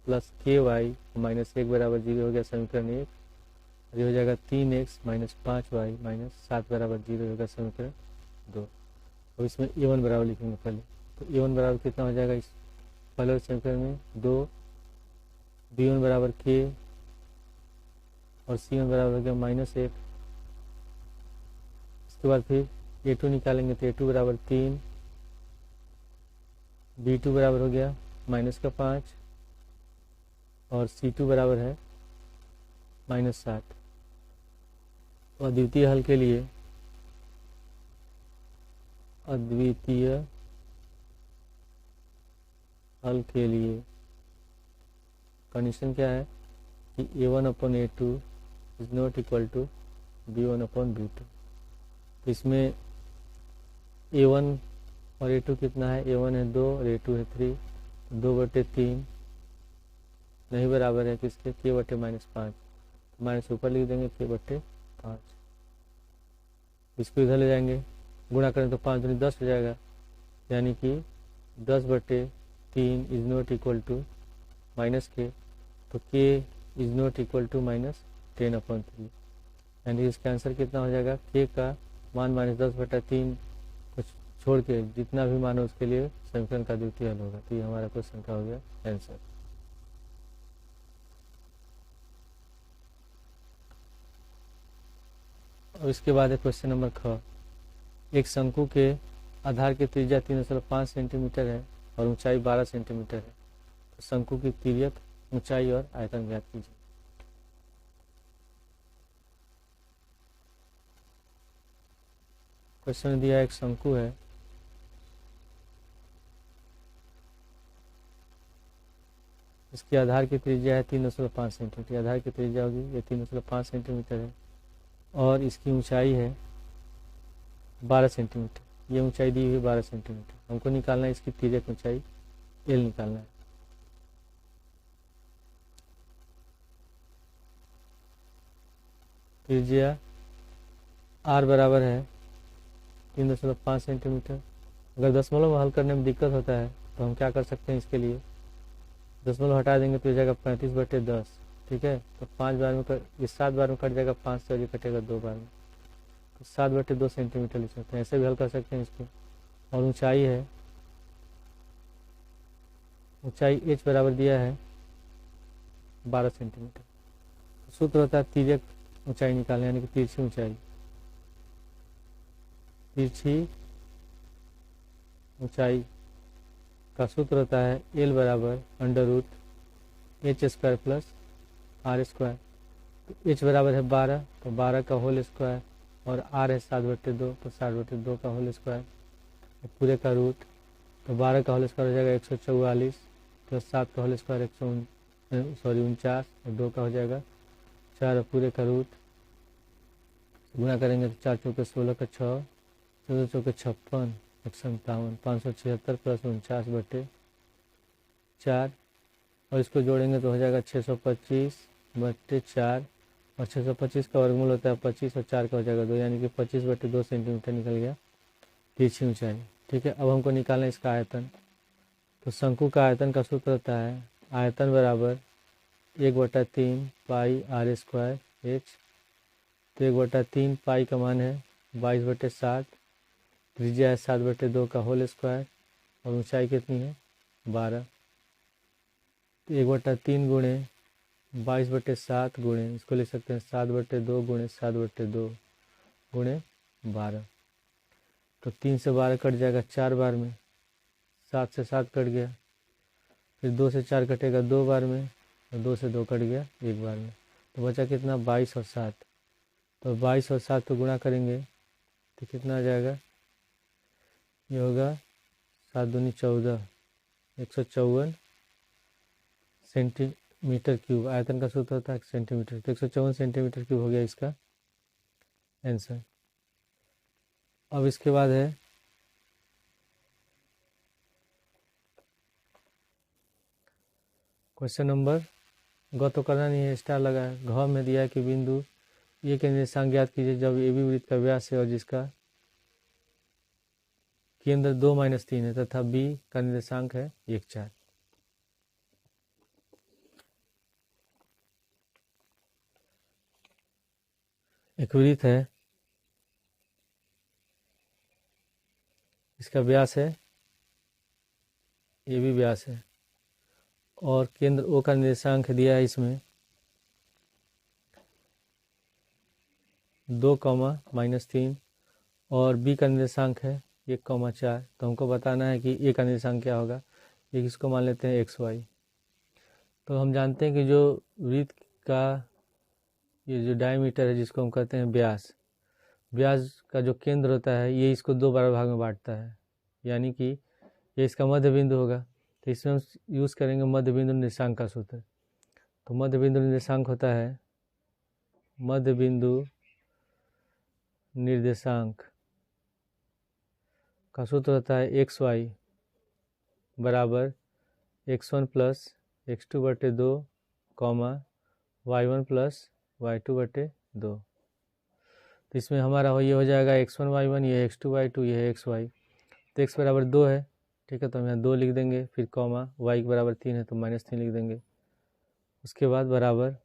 प्लस के वाई माइनस 1 बराबर 0 हो गया समीकरण 1, और ये हो जाएगा 3x माइनस 5y माइनस 7 बराबर 0 होगा समीकरण 2। अब इसमें a1 बराबर लिखेंगे पहले। तो a1 बराबर कितना हो जाएगा इस पहले समीकरण में 2, b1 बराबर k और c1 बराबर हो गया माइनस 1। इसके बाद फिर a2 निकालेंगे तो a2 बराबर 3, b2 बराबर हो गया माइनस का 5 और c2 बराबर है माइनस 7। तो अद्वितीय हल के लिए कंडीशन क्या है कि a1/a2 is not equal to b1/b2। तो इसमें a1 और a2 कितना है, a1 है 2 और a2 है 3, 2/3 नहीं बराबर है किसके, k/-5, माइनस ऊपर लिख देंगे k/5। इसको इधर ले जाएंगे, गुणा करें तो 5 दूनी 10 हो जाएगा, यानी कि 10/3 is not equal to minus k, तो k is not equal to minus 10/3, यानी इसका आंसर कितना हो जाएगा, k का मान माइनस 10/3 कुछ छोड़ के जितना भी मान हो उसके लिए समीकरण का द्वितीय हल होगा। तो ये हमारा क्वेश्चन का हो गया आंसर। और इसके बाद है क्वेश्चन नंबर 6, एक शंकु के आधार की त्रिज्या 3.5 सेंटीमीटर है और ऊंचाई 12 सेंटीमीटर है। तो शंकु की तिर्यक, ऊंचाई और आयतन ज्ञात कीजिए। क्वेश्चन दिया एक शंकु है, इसके आधार की त्रिज्या है 3.5 सेंटीमीटर, आधार की त्रिज्या होगी ये 3.5 सेंटीमीटर है और इसकी ऊंचाई है 12 सेंटीमीटर। ये ऊंचाई दी हुई 12 सेंटीमीटर, हमको निकालना है इसकी तिर्यक ऊंचाई एल निकालना है। त्रिज्या आर बराबर है 3.5 सेंटीमीटर। अगर दशमलव में हल करने में दिक्कत होता है तो हम क्या कर सकते हैं, इसके लिए दशमलव हटा देंगे तो हो जाएगा 35/10, ठीक है। तो 5 बार में ये 7 बार में कट जाएगा, 5 से आगे कटेगा 2 बार में, तो 7/2 सेंटीमीटर लिख सकते हैं, ऐसे भी हल कर सकते हैं इसको। और ऊंचाई है, ऊंचाई h बराबर दिया है 12 सेंटीमीटर। सूत्र होता है तिर्यक ऊंचाई निकालने, यानी कि तिरछी ऊंचाई, तिरछी ऊंचाई का सूत्र होता है L बराबर √h² प्लस r²। तो h बराबर है 12, तो 12 का होल स्क्वायर, और r है 7/2, तो 7/2 का होल स्क्वायर पूरे का रूट। तो 12 का होल स्क्वायर हो जाएगा 144 प्लस 7 का होल स्क्वायर 49 और 2 का हो जाएगा 4 पूरे का रूट। गुणा करेंगे तो 4 चौके 16 का 6, 14 चौके 56, 157, 576 प्लस 49/4, और इसको जोड़ेंगे तो हो जाएगा 625/4, और 625 का वर्गमूल होता है 25 और 4 का हो जाएगा 2, यानी कि 25/2 सेंटीमीटर निकल गया तिरछी ऊंचाई। ठीक है। अब हमको निकालना है इसका आयतन। तो शंकु का आयतन का सूत्र होता है आयतन बराबर 1/3 पाई आर स्क्वायर एच। तो 1/3 पाई का मान है 22/7, त्रिज्या है 7/2 का होल स्क्वायर और ऊंचाई कितनी है 12। तो 1/3 गुणे 22/7 गुणे इसको लिख सकते हैं 7/2 गुणे 7/2 गुणे 12। तो 3 से 12 कट जाएगा 4 बार में, 7 से 7 कट गया, फिर 2 से 4 कटेगा 2 बार में और 2 से 2 कट गया 1 बार में। तो बचा कितना 22 और 7। तो 22 और 7 को गुणा करेंगे तो कितना आ जाएगा, ये होगा 7 दूनी 14, 154 सेंटीमीटर क्यूब। आयतन का सूत्र होता है सेंटीमीटर, तो 154 सेंटीमीटर क्यूब हो गया इसका आंसर। अब इसके बाद है क्वेश्चन नंबर, ग तो करना नहीं है, स्टार लगा है। घ में दिया है कि बिंदु ए के निर्देशांक ज्ञात कीजिए जब ए बी वृत्त का व्यास है और जिसका केंद्र 2-3 है तथा बी का निर्देशांक है 1-4। एक वृत्त है, इसका व्यास है ए बी व्यास है और केंद्र ओ का निर्देशांक दिया है इसमें 2-3 और बी का निर्देशांक है 1-4। तो हमको बताना है कि ए का निर्देशांक क्या होगा। एक इसको मान लेते हैं XY। तो हम जानते हैं कि जो वृत्त का ये जो डायमीटर है जिसको हम कहते हैं व्यास, व्यास का जो केंद्र होता है ये इसको 2 बराबर भाग में बांटता है, यानी कि ये इसका मध्य बिंदु होगा। तो इसमें हम यूज़ करेंगे मध्य बिंदु निर्देशांक का सूत्र। तो मध्य बिंदु निर्देशांक होता है मध्य बिंदु निर्देशांक का सूत्र होता है XY बराबर x1 plus x2/2 y1 plus y2/2। तो इसमें हमारा ये हो जाएगा x1 y1, ये x2 y2, ये xy। तो x बराबर 2 है, ठीक है, तो हम यहाँ 2 लिख देंगे, फिर कॉमा y के बराबर 3 है तो -3 लिख देंगे। उसके बाद बराबर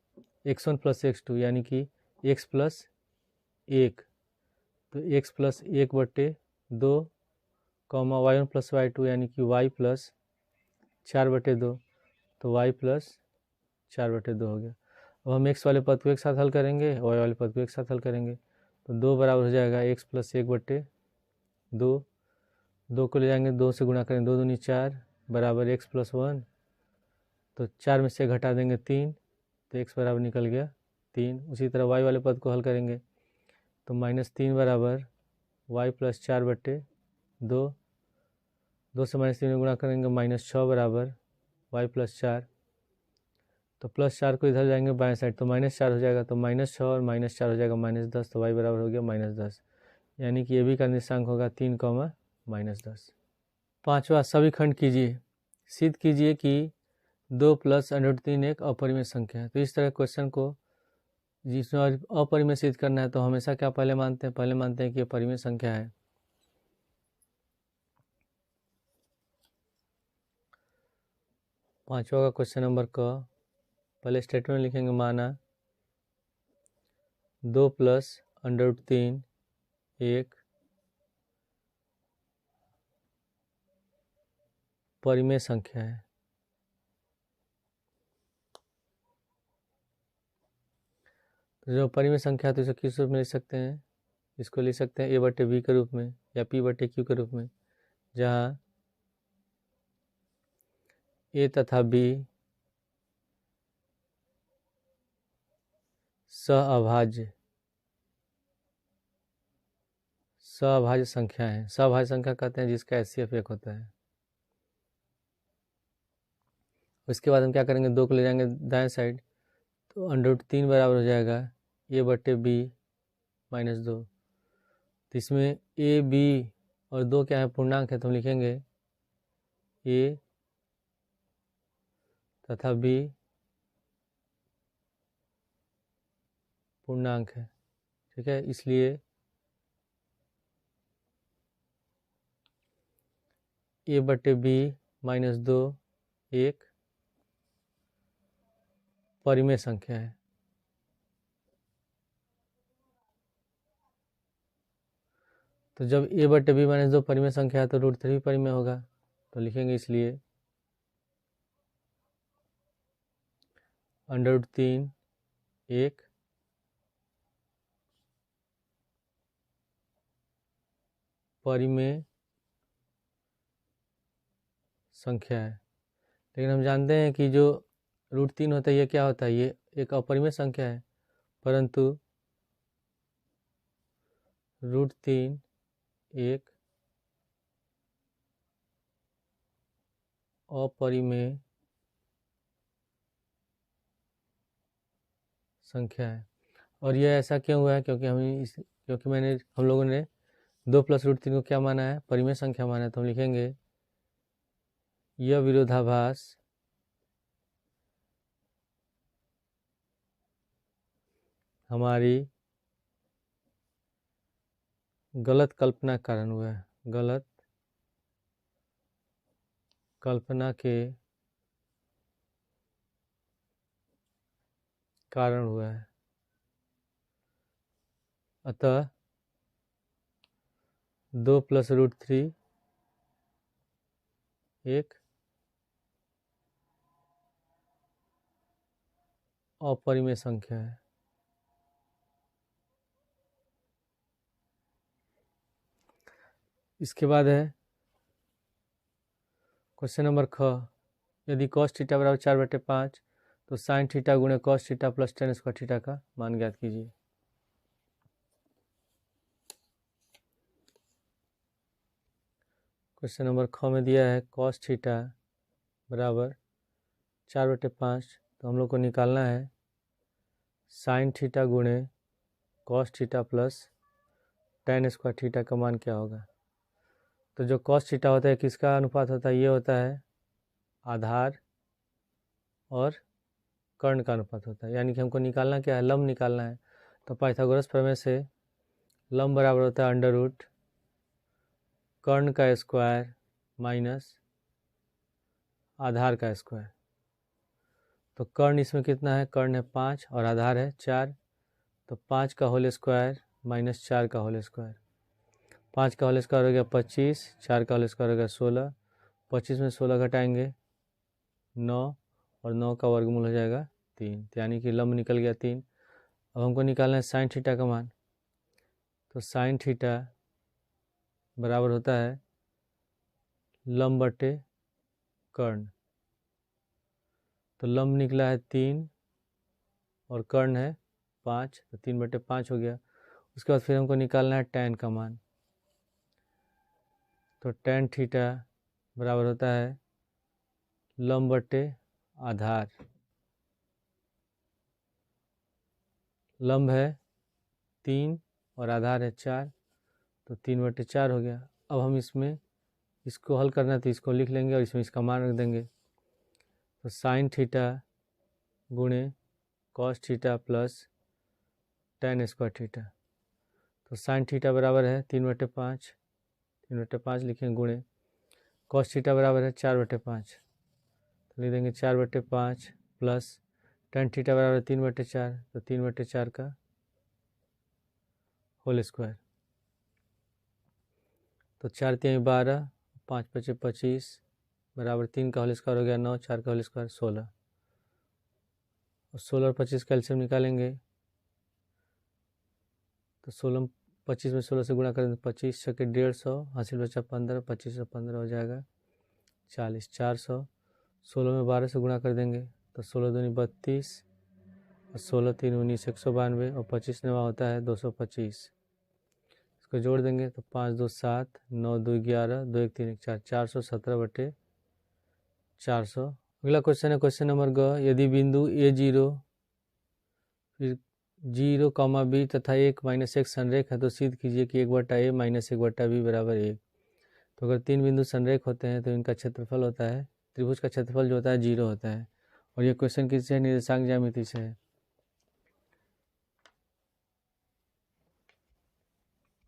x1 प्लस x2 यानी कि x प्लस 1, तो x plus 1/2 y1 plus y2 यानी कि y प्लस 4/2, तो y प्लस 4/2 हो गया। अब हम x वाले पद को एक साथ हल करेंगे, y वाले पद को एक साथ हल करेंगे, तो 2 बराबर हो जाएगा x प्लस 1/2, 2 को ले जाएंगे 2 से गुणा करेंगे, 2 दूनी 4 बराबर x प्लस 1, तो 4 में से घटा देंगे 3, तो x बराबर निकल गया 3। उसी तरह y वाले पद को हल करेंगे तो -3 बराबर y प्लस 4/2, 2 से -3 में गुणा करेंगे -6 बराबर y प्लस 4, तो +4 को इधर जाएंगे बाएं साइड तो -4 हो जाएगा, तो -6 और -4 हो जाएगा -10, तो y बराबर हो गया -10, यानी कि ये भी का निर्देशांक होगा 3, -10। पांचवा, सभी खंड कीजिए, सिद्ध कीजिए कि 2 + √3 एक अपरिमेय संख्या है। तो इस तरह क्वेश्चन को जिसमें अपरिमेय सिद्ध करना है तो हमेशा क्या पहले मानते हैं, पहले मानते हैं कि ये परिमेय संख्या है। पांचवा का क्वेश्चन नंबर क, पहले स्टेटमेंट लिखेंगे, माना 2 + √3 एक परिमेय संख्या है। तो जो परिमेय संख्या है तो इसे किस रूप में लिख सकते हैं, इसको लिख सकते हैं a/b के रूप में या p/q के रूप में, जहाँ a तथा b सहअभाज्य संख्या है। सहअभाज्य संख्या कहते हैं जिसका HCF 1 होता है। उसके बाद हम क्या करेंगे, 2 को ले जाएंगे दाएं साइड, तो √3 बराबर हो जाएगा a/b - 2। तो इसमें a, b और 2 क्या है, पूर्णांक है, तो हम लिखेंगे a तथा b पूर्णांक है, ठीक है। इसलिए ए बटे बी माइनस 2 एक परिमेय संख्या है। तो जब ए बटे बी माइनस 2 परिमेय संख्या है तो √3 परिमेय होगा, तो लिखेंगे इसलिए √3 एक परिमेय संख्या है। लेकिन हम जानते हैं कि जो √3 होता है ये क्या होता है, ये एक अपरिमेय संख्या है, परंतु √3 एक अपरिमेय संख्या है। और यह ऐसा क्यों हुआ है, क्योंकि हम लोगों ने 2 + √3 को क्या माना है, परिमेय संख्या माना है। तो हम लिखेंगे यह विरोधाभास हमारी गलत कल्पना के कारण हुआ है, गलत कल्पना के कारण हुआ है। अतः 2 + √3 एक अपरिमेय संख्या है। इसके बाद है क्वेश्चन नंबर ख, यदि cos थीटा बराबर 4/5 तो sin थीटा गुणे cos theta plus tan square theta का मान ज्ञात कीजिए। क्वेश्चन नंबर ख में दिया है cos थीटा बराबर 4/5, तो हम लोग को निकालना है sin थीटा गुणे cos theta plus tan square theta का मान क्या होगा। तो जो cos थीटा होता है किसका अनुपात होता है, ये होता है आधार और कर्ण का अनुपात होता है। यानी कि हमको निकालना क्या है, लंब निकालना है। तो पाइथागोरस प्रमेय से लंब बराबर होता है √ कर्ण का स्क्वायर माइनस आधार का स्क्वायर। तो कर्ण इसमें कितना है, कर्ण है 5 और आधार है 4, तो 5 का होल स्क्वायर माइनस 4 का होल स्क्वायर। 5 का होल स्क्वायर हो गया 25, 4 का होल स्क्वायर हो गया 16, 25 में 16 घटाएंगे 9 और 9 का वर्गमूल हो जाएगा 3, यानी कि लंब निकल गया 3। अब हमको निकालना है sin थीटा का मान। तो sin थीटा बराबर होता है लंब बटे कर्ण। तो लंब निकला है 3 और कर्ण है 5, तो 3/5 हो गया। उसके बाद फिर हमको निकालना है tan का मान। तो tan थीटा बराबर होता है लंब बटे आधार। लंब है 3 और आधार है 4, तो 3/4 हो गया। अब हम इसको हल करना है तो इसको लिख लेंगे और इसमें इसका मान रख देंगे। तो sin थीटा गुणे cos theta plus tan square theta. तो sin थीटा बराबर है 3/5, 3/5 लिखेंगे गुणे cos थीटा बराबर है 4/5, तो लिख देंगे 4/5 प्लस tan थीटा बराबर 3/4, तो 3/4 का होल स्क्वायर। तो 4 × 12, 5 × 5 = 25 बराबर 3 का होल स्क्वायर हो गया 9, 4 का होल स्क्वायर 16, और 16 और 25 का एलसीएम निकालेंगे। तो 25 में 16 से गुणा करें तो 25 × 150, हासिल बचा 15, 25 और 15 हो जाएगा 40, 400। 16 में 12 से गुणा कर देंगे तो 16 दूनी 32 और 16 3 19 192 और 25 नवा होता है 225। इसको जोड़ देंगे तो 5 2 7, 9 2 11, 2 1 3 1 4, 417/400। अगला क्वेश्चन है क्वेश्चन नंबर ग, यदि बिंदु A0 फिर 0, B तथा 1 - 1 संरेख है तो सिद्ध कीजिए कि 1/A - 1/B बराबर 1। तो अगर 3 बिंदु संरेख होते हैं तो इनका क्षेत्रफल होता है, त्रिभुज का क्षेत्रफल जो होता है 0 होता है। और ये क्वेश्चन किससे है, निर्देशांक ज्यामिति से है।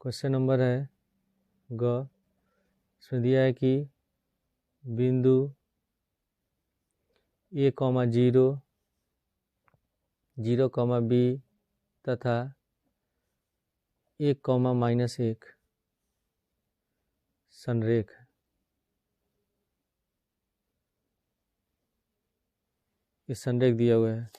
क्वेश्चन नंबर है ग, इसमें दिया है कि बिंदु A, 0, 0, B तथा 1, -1 संरेख है। इस संरेख दिया हुआ है,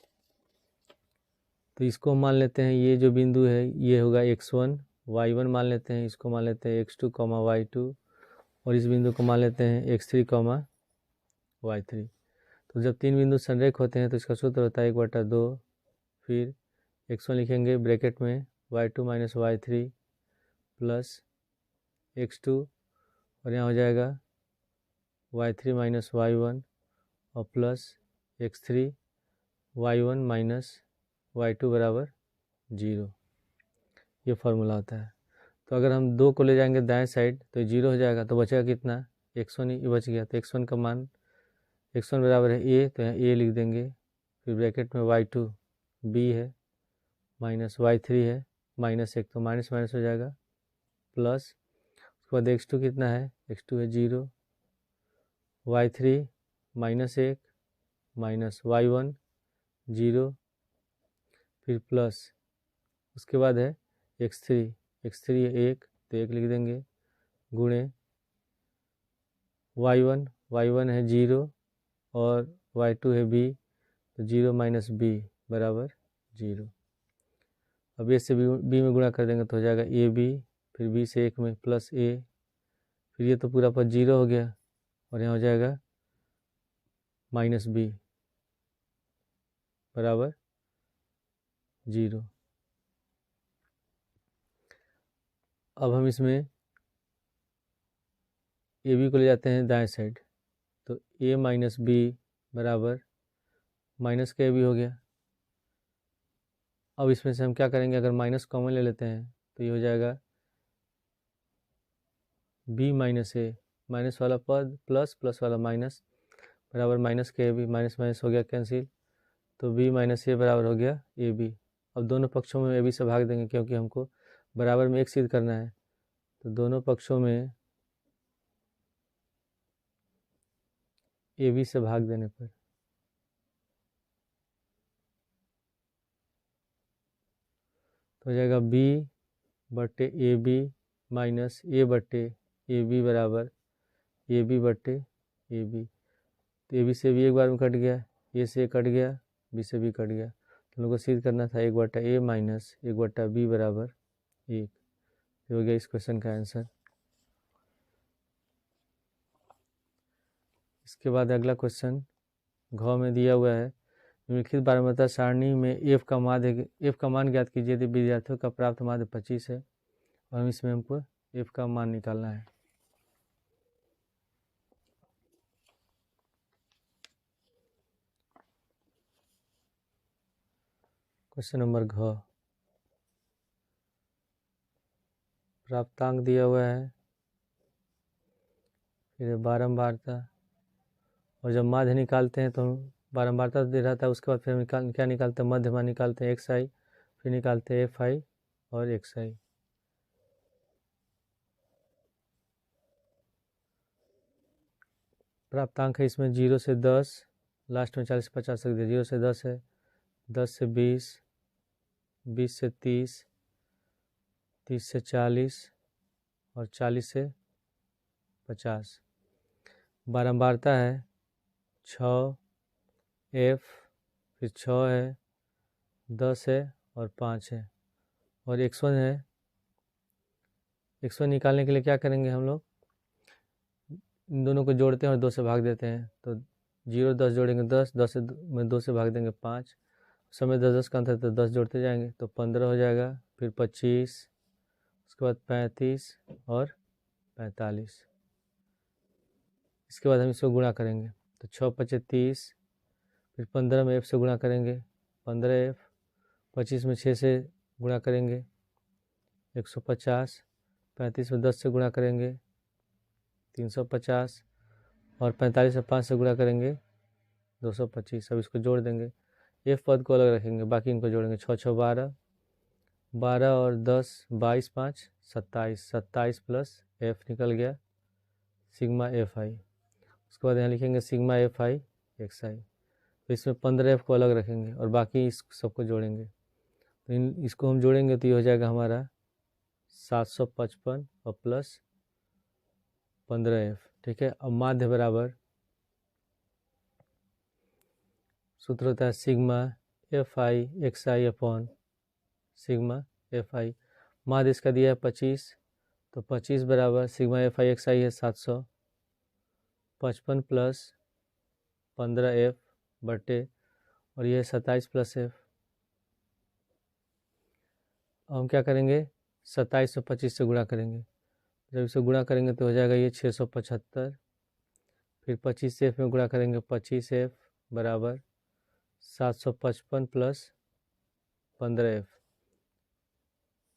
तो इसको मान लेते हैं, ये जो बिंदु है ये होगा x1, y1 मान लेते हैं, इसको मान लेते हैं x2, y2, और इस बिंदु को मान लेते हैं x3, y3। तो जब तीन बिंदु संरेख होते हैं तो इसका सूत्र होता है 1/2, फिर x1 लिखेंगे ब्रैकेट में y2 - y3 प्लस x2, और यहाँ हो जाएगा y3 - y1 और प्लस x3 y1 - y2 बराबर 0। ये फार्मूला होता है। तो अगर हम 2 को ले जाएंगे दाएं साइड तो 0 हो जाएगा, तो बचेगा कितना, x1 ही बच गया। तो x1 का मान, x1 बराबर है a, तो यहाँ a लिख देंगे, फिर ब्रैकेट में y2 b है माइनस y3 है -1, तो माइनस माइनस हो जाएगा प्लस, उसके बाद x2 कितना है, x2 है 0, y3 -1 माइनस y1 0, फिर प्लस उसके बाद है x3 है 1, तो 1 लिख देंगे, गुणे y1 है 0 और y2 है b, तो 0 - b बराबर 0। अब a से b में गुणा कर देंगे तो हो जाएगा ab, फिर b से 1 में प्लस a, फिर ये तो पूरा पर 0 हो गया, और यहाँ हो जाएगा -b बराबर 0। अब हम इसमें ए बी को ले जाते हैं दाएं साइड, तो a - b बराबर माइनस का b हो गया। अब इसमें से हम क्या करेंगे, अगर माइनस कॉमन ले लेते हैं तो ये हो जाएगा b - a, माइनस वाला पद प्लस, प्लस वाला माइनस बराबर माइनस का b, माइनस माइनस हो गया कैंसिल, तो b - a बराबर हो गया ab। अब दोनों पक्षों में ab से भाग देंगे क्योंकि हमको बराबर में एक सिद्ध करना है, तो दोनों पक्षों में ab से भाग देने पर तो हो जाएगा b/ab माइनस a/ab बराबर ab/ab। तो ab से भी एक बार में कट गया, a से कट गया, b से भी कट गया, तो हम लोग को सिद्ध करना था 1/a माइनस 1/b बराबर 1। ये हो गया इस क्वेश्चन का आंसर। इसके बाद अगला क्वेश्चन घ में दिया हुआ है, निम्नलिखित बारहमासा सारणी में f का मान ज्ञात कीजिए यदि विद्यार्थियों का प्राप्त माध्य 25 है, और हम इसमें हमको f का मान निकालना है। क्वेश्चन नंबर घ, प्राप्तांक दिया हुआ है, फिर बारंबारता, और जब माध्य निकालते हैं तो हम बारंबारता दे रहा था, उसके बाद फिर हम क्या निकालते हैं, मध्यमान निकालते हैं xi, फिर निकालते हैं fi और xi। प्राप्तांक है इसमें 0 से 10, लास्ट में 40 से 50 तक दिया, 0 से 10 है, 10 से 20, 20 से 30, 30 से 40 और 40 से 50। बारंबारता है 6 f, फिर 6 है, 10 है और 5 है, और x1 है। x1 निकालने के लिए क्या करेंगे हम लोग, इन दोनों को जोड़ते हैं और 2 से भाग देते हैं, तो 0 10 जोड़ेंगे 10, 10 में 2 से भाग देंगे 5, समय 10 10 का अंतर, तो 10 जोड़ते जाएंगे तो 15 हो जाएगा, फिर 25, उसके बाद 35 और 45। इसके बाद हम इसको गुणा करेंगे, तो 6 5 30, फिर 15 में f से गुणा करेंगे 15f, 25 में 6 से गुणा करेंगे 150, 35 में 10 से गुणा करेंगे 350, और 45 में 5 से गुणा करेंगे 225। अब इसको जोड़ देंगे, f पद को अलग रखेंगे, बाकी इनको जोड़ेंगे, 6 6 12, 12 और 10 22 5 27, 27 प्लस f निकल गया सिग्मा fi। उसके बाद यहाँ लिखेंगे सिग्मा एफ आई एक्स आई। तो इसमें 15F को अलग रखेंगे और बाकी इस सबको जोड़ेंगे। तो इसको हम जोड़ेंगे तो ये हो जाएगा हमारा 755 और प्लस 15F। ठीक है, अब माध्य बराबर सूत्र होता है sigma F I x I upon sigma F I. माध्य इसका दिया है 25, तो 25 बराबर सिग्मा एफ आई एक्स आई है 755 प्लस 15F बटे और ये 27 प्लस F। अब हम क्या करेंगे, 27 से 25 से गुणा करेंगे। जब इसे गुणा करेंगे तो हो जाएगा ये 675, फिर 25 से F में गुणा करेंगे 25F बराबर 755 प्लस 15F।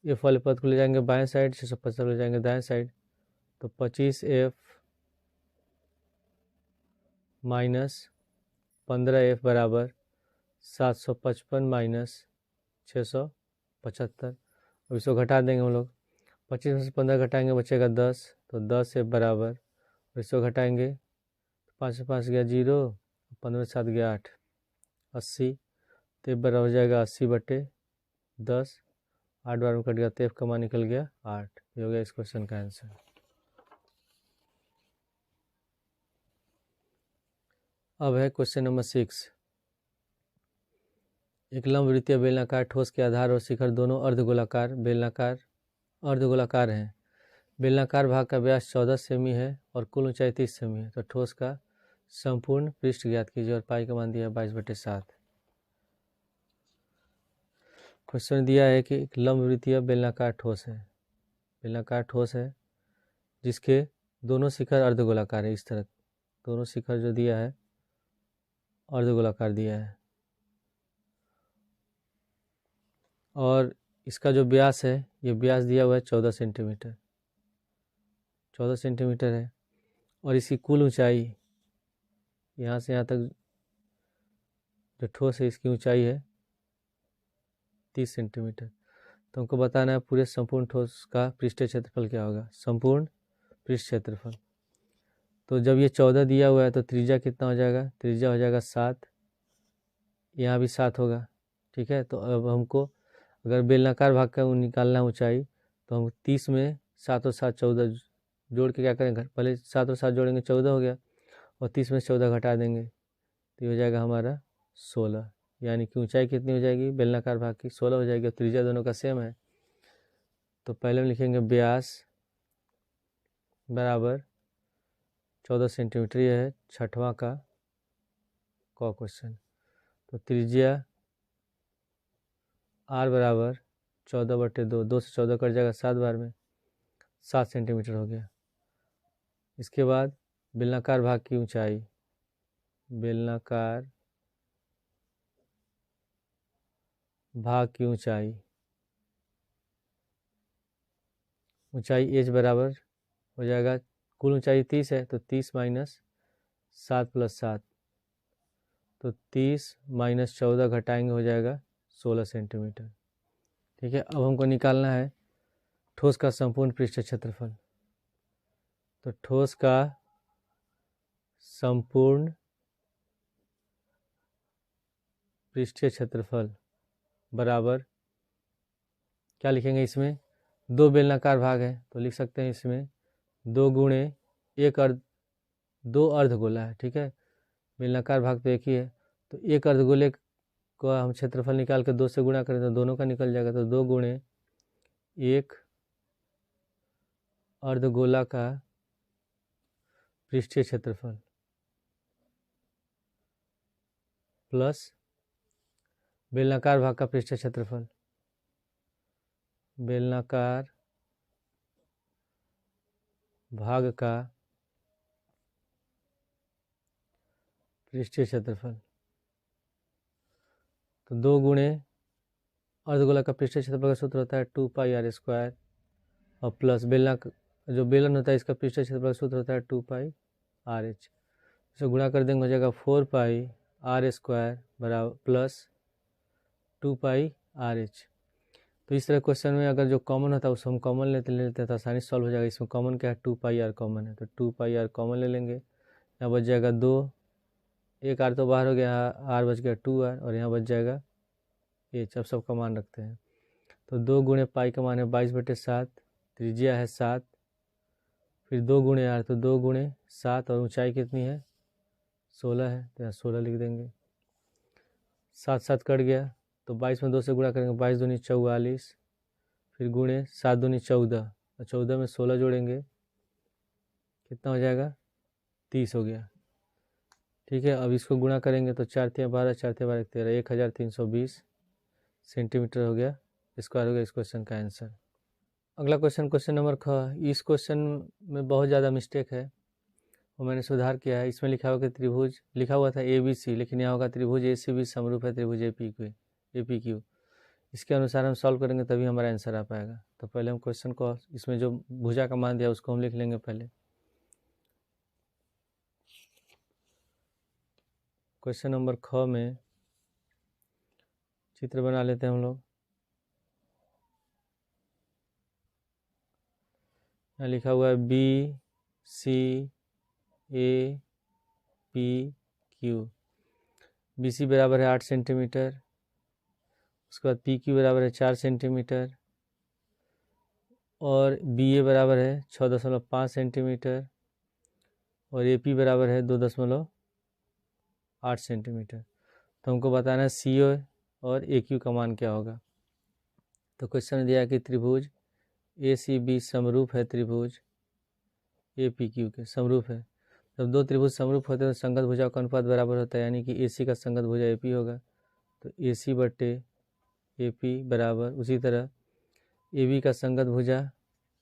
F वाले पद को ले जाएंगे बाएं साइड, 675 ले जाएंगे दाएं साइड, तो 25F माइनस 15F बराबर 755 माइनस 675। अब इसको घटा देंगे हम लोग, 25 में से 15 घटाएंगे बचेगा 10, तो 10F बराबर, और इसको घटाएंगे तो 5 से 5 गया 0, 15 से 7 गया 8, 80। तो F बराबर हो जाएगा 80 बटे 10, 8 बार में कट गया तो F का मान निकल गया 8। ये हो गया इस क्वेश्चन का आंसर। अब है क्वेश्चन नंबर 6। एक लंबवृत्तीय बेलनाकार ठोस के आधार और शिखर दोनों अर्धगोलाकार हैं। बेलनाकार भाग का व्यास 14 सेमी है और कुल ऊंचाई 30 सेमी है। तो ठोस का संपूर्ण पृष्ठ ज्ञात कीजिए और पाई का मान दिया है 22/7। क्वेश्चन दिया है कि एक लंबवृत्तीय बेलनाकार ठोस है, जिसके दोनों शिखर अर्धगोलाकार है। इस तरह दोनों शिखर जो दिया है अर्धगोलाकार दिया है, और इसका जो व्यास है, ये व्यास दिया हुआ है 14 सेंटीमीटर, 14 सेंटीमीटर है, और इसकी कुल ऊंचाई यहाँ से यहाँ तक जो ठोस है इसकी ऊंचाई है 30 सेंटीमीटर। तो हमको बताना है पूरे संपूर्ण ठोस का पृष्ठीय क्षेत्रफल क्या होगा, संपूर्ण पृष्ठ क्षेत्रफल। तो जब ये 14 दिया हुआ है तो त्रिज्या कितना हो जाएगा, त्रिज्या हो जाएगा 7, यहाँ भी 7 होगा। ठीक है, तो अब हमको अगर बेलनाकार भाग का निकालना ऊंचाई, तो हम 30 में 7 और 7 14 जोड़ के क्या करेंगे, पहले 7 और 7 जोड़ेंगे 14 हो गया, और 30 में 14 घटा देंगे तो ये हो जाएगा हमारा 16। यानी कि ऊंचाई कितनी हो जाएगी बेलनाकार भाग की, 16 हो जाएगी, और त्रिज्या दोनों का सेम है। तो पहले हम लिखेंगे व्यास बराबर 14 सेंटीमीटर, यह है 6वां का क्वेश्चन। तो त्रिज्या R बराबर 14/2, 2 से 14 कट जाएगा 7 बार में, 7 सेंटीमीटर हो गया। इसके बाद बेलनाकार भाग की ऊंचाई, बेलनाकार भाग की ऊंचाई H बराबर हो जाएगा, कुल ऊंचाई 30 है तो 30 माइनस 7 प्लस 7, तो 30 माइनस 14 घटाएंगे हो जाएगा 16 सेंटीमीटर। ठीक है, अब हमको निकालना है ठोस का संपूर्ण पृष्ठीय क्षेत्रफल। तो ठोस का संपूर्ण पृष्ठीय क्षेत्रफल बराबर क्या लिखेंगे, इसमें 2 बेलनाकार भाग है तो लिख सकते हैं इसमें 2 गुणे 2 अर्धगोला है। ठीक है, बेलनाकार भाग तो एक ही है, तो एक अर्धगोले को हम क्षेत्रफल निकाल के 2 से गुणा करें तो दोनों का निकल जाएगा। तो 2 गुणे 1 अर्धगोला का पृष्ठीय क्षेत्रफल प्लस बेलनाकार भाग का पृष्ठीय क्षेत्रफल, बेलनाकार भाग का पृष्ठीय क्षेत्रफल। तो 2 गुणे अर्धगोला का पृष्ठीय क्षेत्रफल का सूत्र होता है 2πr², और प्लस जो बेलन होता है इसका पृष्ठीय क्षेत्रफल का सूत्र होता है 2πrh। इसे गुणा कर देंगे हो जाएगा 4πr² बराबर प्लस 2πrh। तो इस तरह क्वेश्चन में अगर जो कॉमन होता है उसको हम कॉमन लेते हैं तो आसानी से सॉल्व हो जाएगा। इसमें कॉमन क्या है, 2πr कॉमन है, तो 2πr कॉमन ले लेंगे, यहाँ बच जाएगा 2, एक आर तो बाहर हो गया, आर बच गया 2r, और यहाँ बच जाएगा h। अब सबका मान रखते हैं, तो 2 गुणे पाई का मान है 22/7, त्रिज्या है 7, फिर 2 गुणे आर तो 2 गुणे 7, और ऊंचाई कितनी है 16 है, तो यहाँ 16 लिख देंगे। 7 7 कट गया, तो 22 में 2 से गुणा करेंगे, 22 दूनी 44, फिर गुणे 7 दूनी 14, और 14 में 16 जोड़ेंगे, कितना हो जाएगा 30 हो गया। ठीक है, अब इसको गुणा करेंगे तो 4 3 12, 4 3 12 13, 1320 सेंटीमीटर हो गया, स्क्वायर हो गया इस क्वेश्चन का आंसर। अगला क्वेश्चन, क्वेश्चन नंबर ख। इस क्वेश्चन में बहुत ज़्यादा मिस्टेक है, वो मैंने सुधार किया है। इसमें लिखा होगा कि त्रिभुज, लिखा हुआ था ABC, लेकिन यहाँ होगा त्रिभुज ACB समरूप है त्रिभुज APQ। इसके अनुसार हम सॉल्व करेंगे तभी हमारा आंसर आ पाएगा। तो पहले हम क्वेश्चन को, इसमें जो भुजा का मान दिया उसको हम लिख लेंगे पहले। क्वेश्चन नंबर ख में चित्र बना लेते हैं हम लोग। यहाँ लिखा हुआ है BCAPQ। BC बराबर है 8 सेंटीमीटर, उसके बाद PQ बराबर है 4 सेंटीमीटर, और BA बराबर है 6.5 सेंटीमीटर, और AP बराबर है 2.8 सेंटीमीटर। तो हमको बताना है CO और AQ का मान क्या होगा। तो क्वेश्चन में दिया है कि त्रिभुज ACB समरूप है त्रिभुज APQ के, समरूप है। जब दो त्रिभुज समरूप होते हैं तो संगत भुजा का अनुपात बराबर होता है, यानी कि AC का संगत भुजा AP होगा, तो AC/AP बराबर, उसी तरह AB का संगत भुजा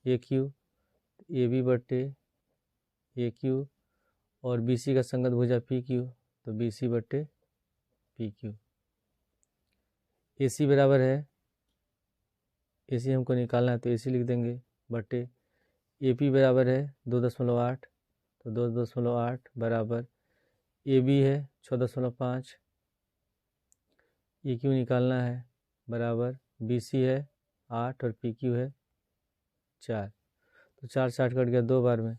AQ, AB/AQ, और BC का संगत भुजा PQ, तो BC/PQ। AC बराबर है, AC हमको निकालना है तो AC लिख देंगे, बटे AP बराबर है 2.8, तो 2.8 बराबर AB है 6.5, EQ निकालना है बराबर BC है 8 और PQ है 4, तो 4 से 8 कट गया 2 बार में। अब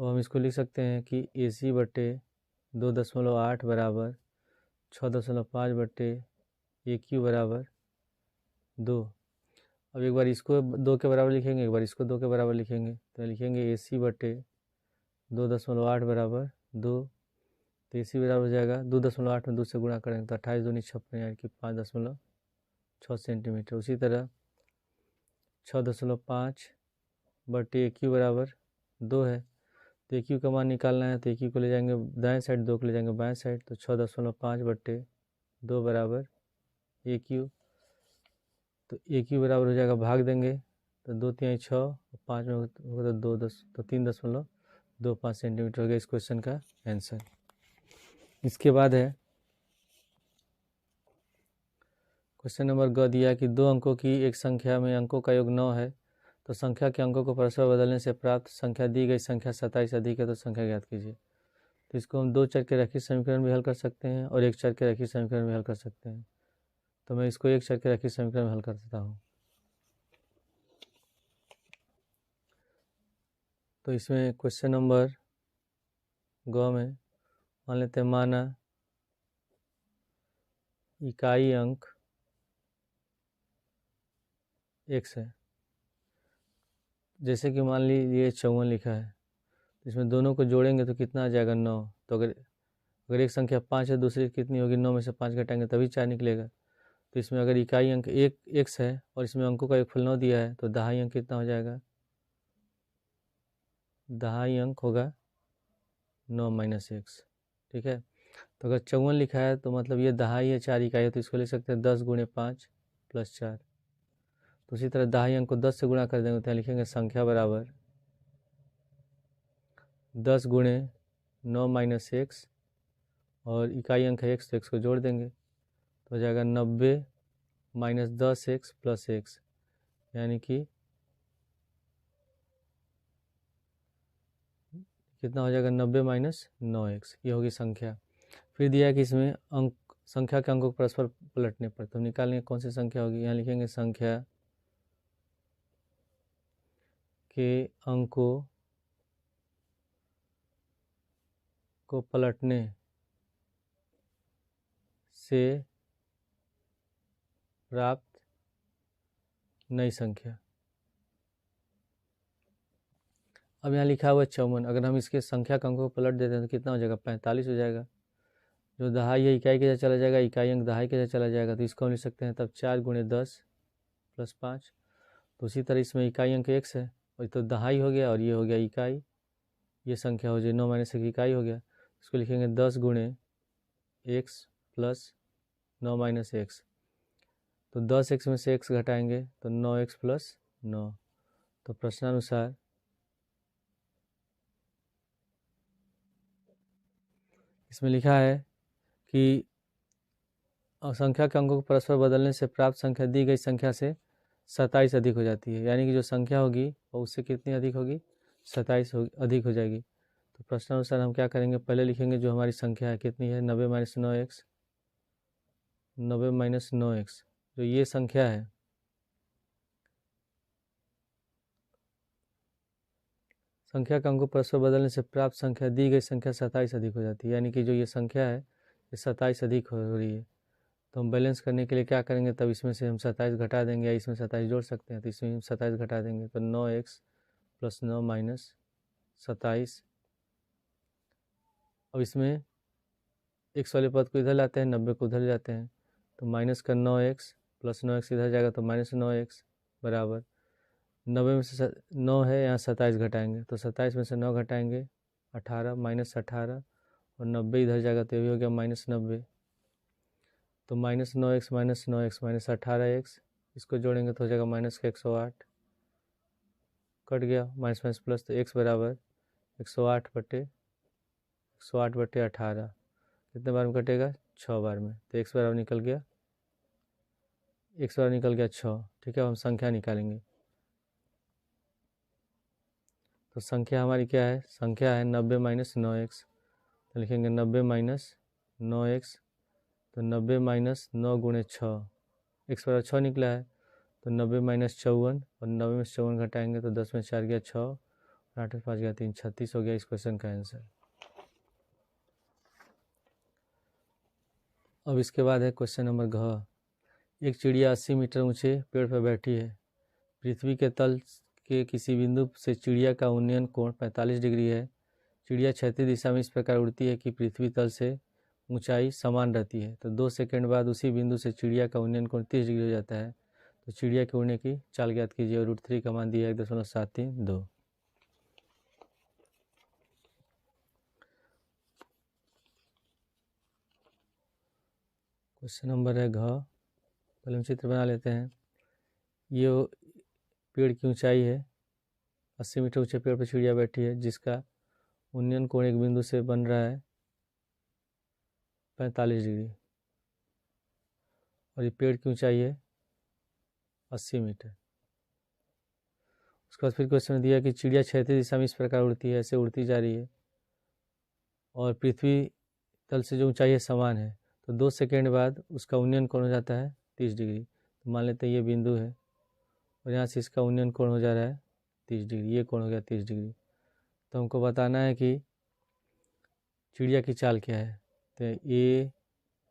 हम इसको लिख सकते हैं कि AC/2.8 बराबर 6.5 बटे AQ बराबर 2। अब एक बार इसको 2 के बराबर लिखेंगे, एक बार इसको 2 के बराबर लिखेंगे, तो लिखेंगे AC/2.8 बराबर 2, तो AC बराबर हो जाएगा 2.8 में 2 से गुणा करेंगे तो 28 दूनी 56, यानी कि 5.6 सेंटीमीटर। उसी तरह 6.5 बटे AQ बराबर 2 है, तो AQ का मान निकालना है, तो AQ को ले जाएंगे दाएं साइड, 2 को ले जाएंगे बाएं साइड, तो 6.5 बटे 2 बराबर AQ, तो AQ बराबर हो जाएगा, भाग देंगे तो 2 3 6, 5 में होगा तो 2 10, तो 3.25 सेंटीमीटर हो गया इस क्वेश्चन का आंसर। इसके बाद है क्वेश्चन नंबर ग। दिया कि 2 अंकों की एक संख्या में अंकों का योग 9 है, तो संख्या के अंकों को परस्पर बदलने से प्राप्त संख्या दी गई संख्या 27 अधिक है, तो संख्या ज्ञात कीजिए। तो इसको हम 2 चर के रैखिक समीकरण भी हल कर सकते हैं और 1 चर के रैखिक समीकरण भी हल कर सकते हैं। तो मैं इसको 1 चर के रैखिक समीकरण में हल कर देता हूँ। तो इसमें क्वेश्चन नंबर ग में मान लेते हैं, माना इकाई अंक x है, जैसे कि मान लीजिए 54 लिखा है, तो इसमें दोनों को जोड़ेंगे तो कितना आ जाएगा 9। तो अगर एक संख्या 5 है, दूसरी कितनी होगी, 9 में से 5 घटाएंगे तभी 4 निकलेगा। तो इसमें अगर इकाई अंक x है और इसमें अंकों का योगफल 9 दिया है, तो दहाई अंक कितना हो जाएगा, दहाई अंक होगा 9 - x। ठीक है, तो अगर 54 लिखा है तो मतलब ये दहाई है, 4 इकाई है, तो इसको लिख सकते हैं 10 × 5 + 4। तो उसी तरह दहाई अंक को 10 से गुणा कर देंगे तो लिखेंगे संख्या बराबर 10 × 9 - x, और इकाई अंक है x, तो x को जोड़ देंगे तो हो जाएगा 90 - 10x + x, यानी कि कितना हो जाएगा 90 - 9x, ये होगी संख्या। फिर दिया है कि इसमें अंक, संख्या के अंकों को परस्पर पलटने पर तो निकालेंगे कौन सी संख्या होगी। यहाँ लिखेंगे संख्या के अंकों को पलटने से प्राप्त नई संख्या। अब यहाँ लिखा हुआ है 54। अगर हम इसके संख्या के अंकों को पलट देते हैं तो कितना हो जाएगा? 45 हो जाएगा। जो दहाई है इकाई के जगह चला जाएगा, इकाई अंक दहाई के जगह चला जाएगा, तो इसको हम लिख सकते हैं तब 4 × 10 + 5। तो उसी तरह इसमें इकाई अंक x है और तो दहाई हो गया और ये हो गया इकाई, ये संख्या हो जाए 9 - 1 इकाई हो गया। इसको लिखेंगे 10 × x + 9 - x। तो 10x में से x घटाएंगे तो 9x + 9। तो प्रश्नानुसार इसमें लिखा है कि संख्या के अंकों को परस्पर बदलने से प्राप्त संख्या दी गई संख्या से 27 अधिक हो जाती है। यानी कि जो संख्या होगी वो उससे कितनी अधिक होगी? 27 अधिक हो जाएगी। तो प्रश्नानुसार हम क्या करेंगे? पहले लिखेंगे जो हमारी संख्या है कितनी है? 90 - 9x, 90 - 9x। जो ये संख्या है संख्या के अंकों परस्पर बदलने से प्राप्त संख्या दी गई संख्या 27 अधिक हो जाती है। यानी कि जो ये संख्या है ये 27 अधिक हो रही है। तो हम बैलेंस करने के लिए क्या करेंगे? तब इसमें से हम 27 घटा देंगे या इसमें 27 जोड़ सकते हैं, तो इसमें हम 27 घटा देंगे तो 9x + 9 - 27। अब इसमें x वाले पद को इधर लाते हैं, 90 को उधर जाते हैं, तो माइनस का 9x + 9x इधर जाएगा तो -9x बराबर 90 में से 9 है, यहाँ 27 घटाएंगे तो 27 में से 9 घटाएंगे 18 -18 और 90 इधर जाएगा तो ये भी हो गया -90। तो -9x - 9x -18x, इसको जोड़ेंगे तो हो जाएगा -108, कट गया माइनस प्लस, तो x बराबर 108/18 कितने बार में कटेगा? 6 बार में। तो x बराबर निकल गया 6। ठीक है, हम संख्या निकालेंगे। तो संख्या हमारी क्या है? संख्या है 90 - 9x। तो लिखेंगे 90 - 9x, तो 90 - 9 × 6, x बराबर 6 निकला है। तो 90 - 54 और 90 में से 54 घटाएंगे तो 10 में 4 गया 6 और 8 में 5 गया 3, 36 हो गया इस क्वेश्चन का आंसर। अब इसके बाद है क्वेश्चन नंबर घ। एक चिड़िया 80 मीटर ऊंचे पेड़ पर बैठी है। पृथ्वी के तल के किसी बिंदु से चिड़िया का उन्नयन कोण 45 डिग्री है। चिड़िया क्षैतिज दिशा में इस प्रकार उड़ती है कि पृथ्वी तल से ऊंचाई समान रहती है। तो 2 सेकंड बाद उसी बिंदु से चिड़िया का उन्नयन कोण 30 डिग्री हो जाता है। तो चिड़िया के उड़ने की चाल ज्ञात कीजिए और √3 का मान दिया है 1.732। क्वेश्चन नंबर है घ। पहले हम चित्र बना लेते हैं। ये पेड़ की ऊंचाई है, 80 मीटर ऊंचे पेड़ पर चिड़िया बैठी है जिसका उन्नयन कोण एक बिंदु से बन रहा है 45 डिग्री और ये पेड़ की ऊंचाई है 80 मीटर। उसके बाद फिर क्वेश्चन दिया कि चिड़िया क्षैतिज दिशा में इस प्रकार उड़ती है, ऐसे उड़ती जा रही है और पृथ्वी तल से जो ऊंचाई है समान है। तो 2 सेकंड बाद उसका उन्नयन कोण हो जाता है 30 डिग्री। तो मान लेते हैं ये बिंदु है और यहाँ से इसका उन्नयन कोण हो जा रहा है 30 डिग्री, ये कोण हो गया 30 डिग्री। तो हमको बताना है कि चिड़िया की चाल क्या है। तो A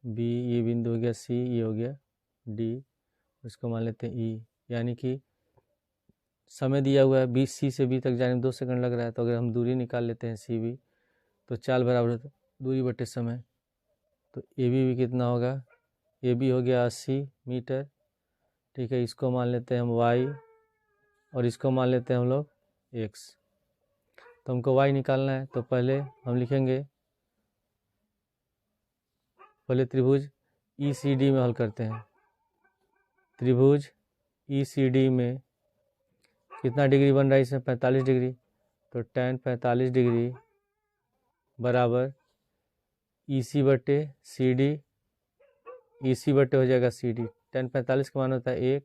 B, ये बिंदु हो गया C, ये हो गया D, इसको मान लेते हैं E। यानी कि समय दिया हुआ है C से B तक जाने में 2 सेकंड लग रहा है। तो अगर हम दूरी निकाल लेते हैं CB तो चाल बराबर है दूरी बटे समय। तो AB भी कितना होगा? AB हो गया 80 मीटर। ठीक है, इसको मान लेते हैं हम Y और इसको मान लेते हैं हम लोग X। तो हमको Y निकालना है तो पहले हम लिखेंगे, पहले त्रिभुज ECD में हल करते हैं। त्रिभुज ECD में कितना डिग्री बन रहा है इसमें? 45 डिग्री। तो tan 45 डिग्री बराबर EC बटे CD, EC बटे हो जाएगा CD। tan 45 का मान होता है 1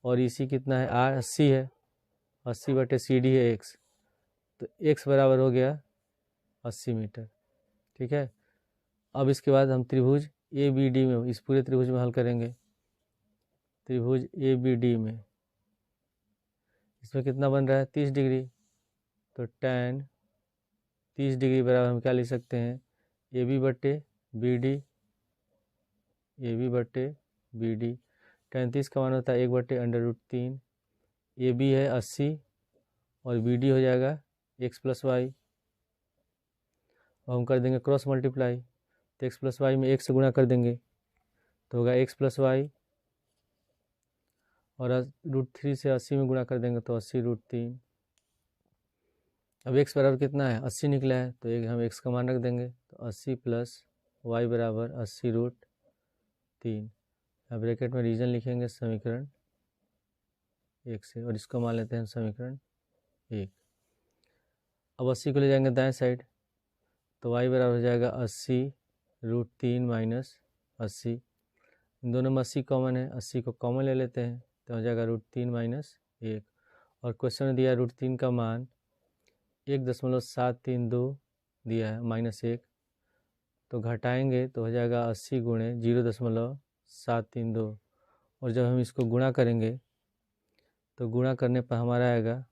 और EC कितना है? 80 है, 80 बटे CD है X। तो X बराबर हो गया 80 मीटर। ठीक है, अब इसके बाद हम त्रिभुज ABD में, इस पूरे त्रिभुज में हल करेंगे। त्रिभुज ABD में इसमें कितना बन रहा है? 30 डिग्री। तो tan 30 डिग्री बराबर हम क्या लिख सकते हैं, ए बी बटे बी डी, ए बी बटे बी डी। tan 30 का मान होता है 1/√3। ए बी है 80 और बी डी हो जाएगा x + y, और हम कर देंगे क्रॉस मल्टीप्लाई, तो x + y में 1 से गुणा कर देंगे तो होगा x + y, और √3 से 80 में गुणा कर देंगे तो 80√3। अब x बराबर कितना है, 80 निकला है, तो एक हम x का मान रख देंगे, तो 80 + y बराबर 80√3। अब ब्रैकेट में रीजन लिखेंगे समीकरण 1 से, और इसको मान लेते हैं समीकरण 1। अब 80 को ले जाएंगे दाएं साइड, तो y बराबर हो जाएगा 80√3 - 80। इन दोनों में 80 कॉमन है, 80 को कॉमन ले लेते हैं तो हो जाएगा √3 - 1। और क्वेश्चन में दिया √3 का मान 1.732 दिया है -1, तो घटाएंगे तो हो जाएगा 80 गुणे 0.732, और जब हम इसको गुणा करेंगे तो गुणा करने पर हमारा आएगा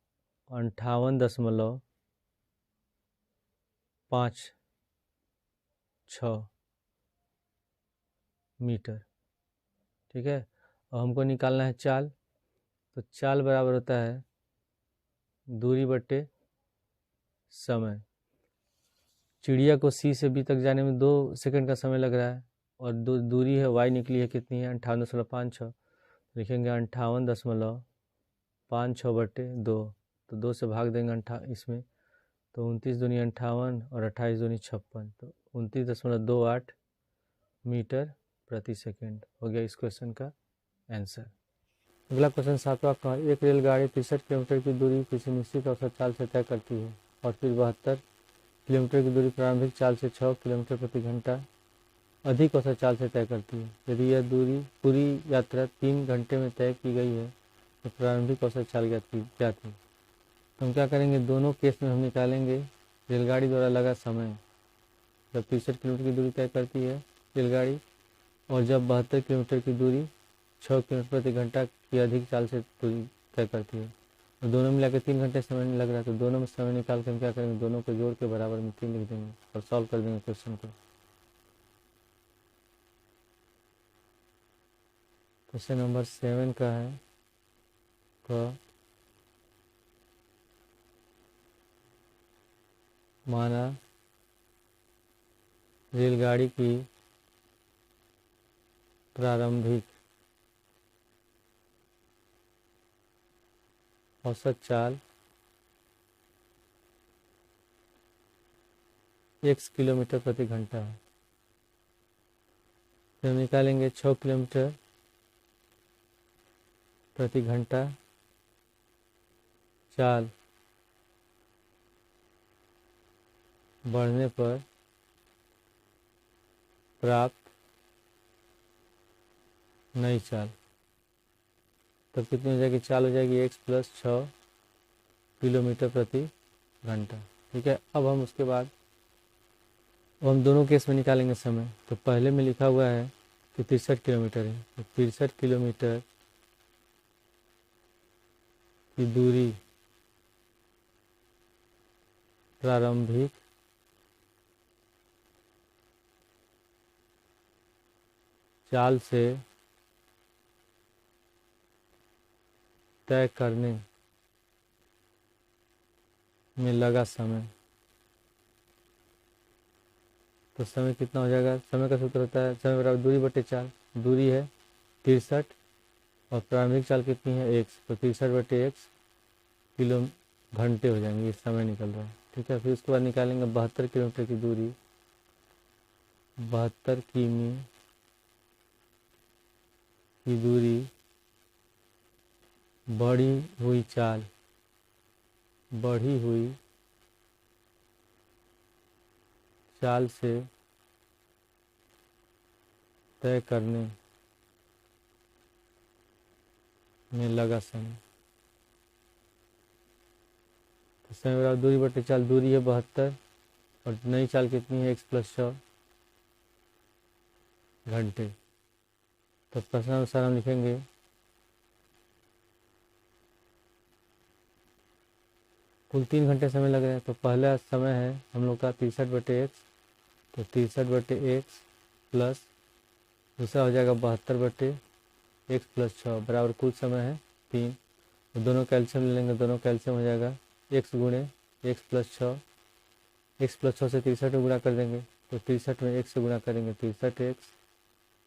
58.56 मीटर। ठीक है, और हमको निकालना है चाल, तो चाल बराबर होता है दूरी बटे समय। चिड़िया को सी से बी तक जाने में 2 सेकंड का समय लग रहा है, और दूरी है y निकली है कितनी है 58.56, लिखेंगे 58.56/2, तो 2 से भाग देंगे इसमें, तो 29 दूनी 58 और 28 दूनी 56, तो 29.28 मीटर प्रति सेकंड हो गया इस क्वेश्चन का आंसर। अगला क्वेश्चन 7वां का, एक रेलगाड़ी 63 किलोमीटर की दूरी किसी निश्चित औसत चाल से तय करती है, और फिर 72 किलोमीटर की दूरी प्रारंभिक चाल से 6 किलोमीटर प्रति घंटा अधिक औसत चाल से तय करती है। यदि यह दूरी पूरी यात्रा 3 घंटे में तय की गई है तो प्रारंभिक औसत चाल क्या थी। तो हम क्या करेंगे, दोनों केस में हम निकालेंगे रेलगाड़ी द्वारा लगा समय। जब 63 किलोमीटर की दूरी तय करती है रेलगाड़ी, और जब 72 किलोमीटर की दूरी 6 किलोमीटर प्रति घंटा की अधिक चाल से दूरी तय करती है, और दोनों मिला के 3 घंटे समय नहीं लग रहा है, तो दोनों में समय निकाल के हम क्या करेंगे, दोनों को जोड़ के बराबर में 3 लिख देंगे और सॉल्व कर देंगे क्वेश्चन को। क्वेश्चन नंबर 7 का है, तो माना रेलगाड़ी की प्रारंभिक औसत चाल x किलोमीटर प्रति घंटा है। फिर हम निकालेंगे 6 किलोमीटर प्रति घंटा चाल बढ़ने पर प्राप्त नई चाल, तब कितनी हो जाएगी, चाल हो जाएगी x + 6 किलोमीटर प्रति घंटा। ठीक है, अब हम उसके बाद हम दोनों केस में निकालेंगे समय। तो पहले में लिखा हुआ है कि 63 किलोमीटर है, तो 63 किलोमीटर की दूरी प्रारंभिक चाल से तय करने में लगा समय। तो समय कितना हो जाएगा, समय का सूत्र होता है समय बराबर दूरी बटे चाल। दूरी है 63 और प्रारंभिक चाल कितनी है x, तो 63/x किलो घंटे हो जाएंगे, ये समय निकल रहा है। ठीक है, फिर उसके बाद निकालेंगे 72 किलोमीटर की दूरी, 72 किमी की दूरी बढ़ी हुई चाल से तय करने में लगा समय। तो समय बराबर दूरी बटे चाल, दूरी है 72 और नई चाल कितनी है x + 6 घंटे। तो प्रश्नानुसार हम लिखेंगे 63 कुल 3 घंटे समय लग रहे हैं। तो पहला समय है हम लोग का 63/x, तो 63/x प्लस दूसरा हो जाएगा 72/x प्लस 6 बराबर कुल समय है 3। तो दोनों कैल्शियम ले लेंगे, दोनों कैल्शियम हो जाएगा x गुणे x प्लस 6, x प्लस 6 से 63 में गुणा कर देंगे, तो 63 में x से गुणा करेंगे 63x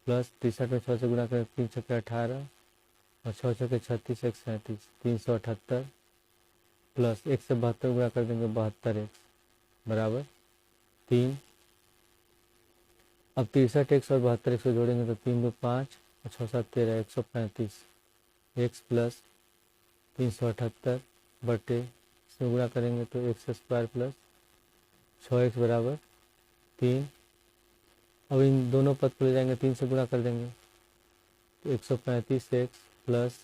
प्लस 63 में 6 से गुणा करेंगे 3 छक्के 18 और 6 छक्के 36 x 37 378 प्लस 1 से 72 गुणा कर देंगे 72x बराबर 3। अब 63x और 72x को जोड़ेंगे तो 3 2 5 और 6 7 13 135 x प्लस 378 बटे इसमें गुणा करेंगे तो x स्क्वायर प्लस 6x बराबर 3। अब इन दोनों पद को ले जाएंगे 3 से गुणा कर देंगे तो 135x प्लस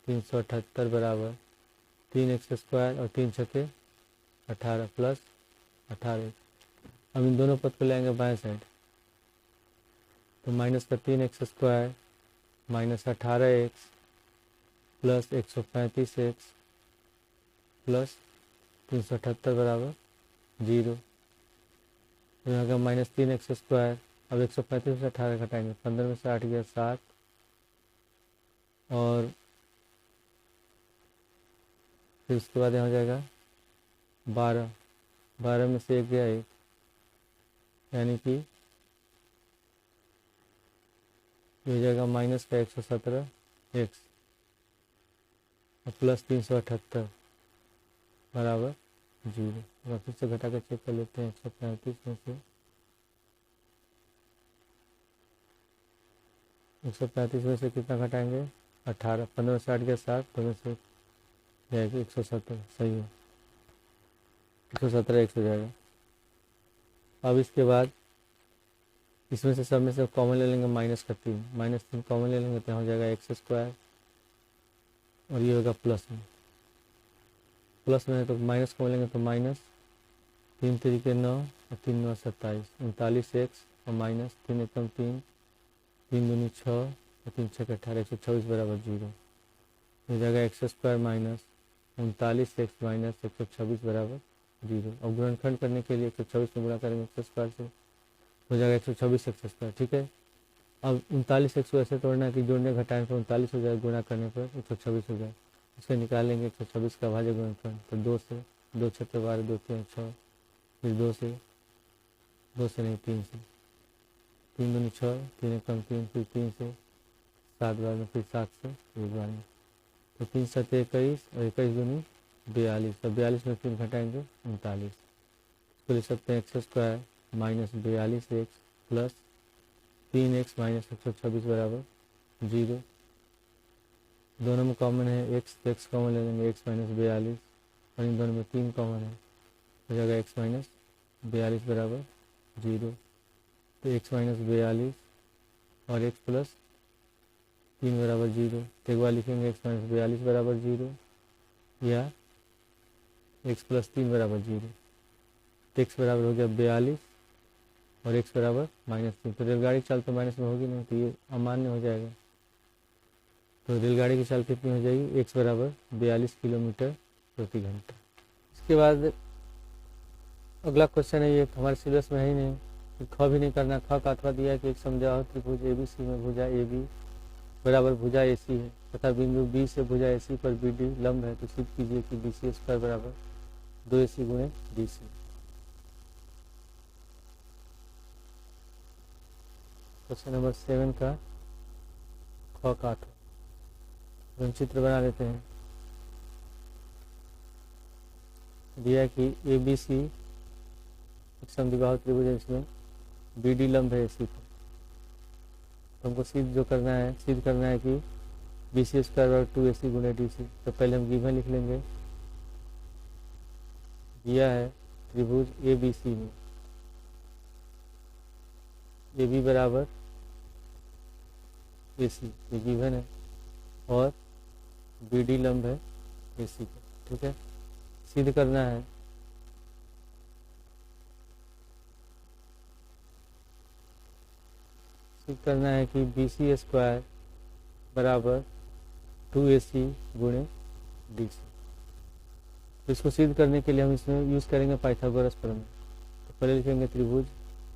378 बराबर 3x स्क्वायर और 3 छक्के 18 प्लस 18। अब इन दोनों पद को ले आएंगे बाएं साइड तो माइनस का 3x square minus 18x plus 135x plus 378 बराबर 0। यहाँ का माइनस 3x स्क्वायर, अब 135 से 18 घटाएंगे 15 में से 8 गया 7 और फिर उसके बाद यहाँ हो जाएगा 12, 12 में से 1 गया 1 यानी कि ये हो जाएगा माइनस का 117x और प्लस 378 बराबर 0। और फिर से घटा कर चेक कर लेते हैं 135 में से 135 में से कितना घटाएंगे 18, 15 से 8 गया 7 तो में से जाएगा 117, सही है 117 x हो जाएगा। अब इसके बाद इसमें से सब में से कॉमन ले लेंगे माइनस का 3, माइनस 3 कॉमन ले लेंगे तो हो जाएगा x स्क्वायर और ये होगा प्लस में, प्लस में है तो माइनस कॉमन लेंगे तो माइनस 3 3 9 और 3 9 27 39x और माइनस 3 एकम 3 3 दूनी 6 और 3 6 18 126 बराबर 0 हो जाएगा x square minus 39x minus 126 बराबर 0। और गुणनखंड करने के लिए 126 में गुणा करेंगे x स्क्वायर से हो जाएगा 126 x स्क्वायर, ठीक है। अब 39x को ऐसे तोड़ना है कि जोड़ने घटाने पर 39 हो जाए, गुणा करने पर 126 हो जाए, इससे निकालेंगे 126 का भाज्य गुणनखंड तो 2 से 2 6 12 2 3 6 फिर 2 से नहीं 3 से 3 दूनी 6 3 एकम 3 फिर 3 से 7 बार में फिर 7 से 1 बार में तो 3 7 21 और 21 दूनी 42 तो 42 में 3 घटाएंगे 39। इसको लिख सकते हैं x square minus 42x plus 3x minus 126 बराबर 0। दोनों में कॉमन है x तो x कॉमन ले लेंगे x माइनस 42 और इन दोनों में 3 कॉमन है हो जाएगा x माइनस 42 बराबर 0। तो x माइनस 42 और x प्लस 3 बराबर 0 तो एक बार लिखेंगे x माइनस 42 बराबर 0 या x प्लस 3 बराबर 0 तो x बराबर हो गया 42 और x बराबर माइनस 3। तो रेलगाड़ी की चाल तो माइनस में होगी नहीं तो ये अमान्य हो जाएगा। तो रेलगाड़ी की चाल कितनी हो जाएगी x बराबर 42 किलोमीटर प्रति घंटा। इसके बाद अगला क्वेश्चन है, ये हमारे सिलेबस में है ही नहीं, ख भी नहीं करना। ख का अथवा दिया है कि एक समजाओ त्रिभुज ABC में भुजा AB बराबर भुजा AC है तथा बिंदु B से भुजा AC पर BD लंब है तो सिद्ध कीजिए कि BC स्क्वायर बराबर 2AC गुणे DC। क्वेश्चन नंबर 7 का ख का अथवा चित्र बना लेते हैं। दिया कि ABC एक समद्विबाहु त्रिभुज है, इसमें BD लंब है AC पर। तो हमको सिद्ध करना है कि BC स्क्वायर बराबर 2AC गुणे DC। तो पहले हम गिवन लिख लेंगे। दिया है त्रिभुज ABC में AB बराबर AC, ये गिवन है और BD लंब है AC पर, ठीक है। सिद्ध करना है कि BC स्क्वायर बराबर 2AC गुणे DC। तो इसको सिद्ध करने के लिए हम इसमें यूज़ करेंगे पाइथागोरस प्रमेय। तो पहले लिखेंगे त्रिभुज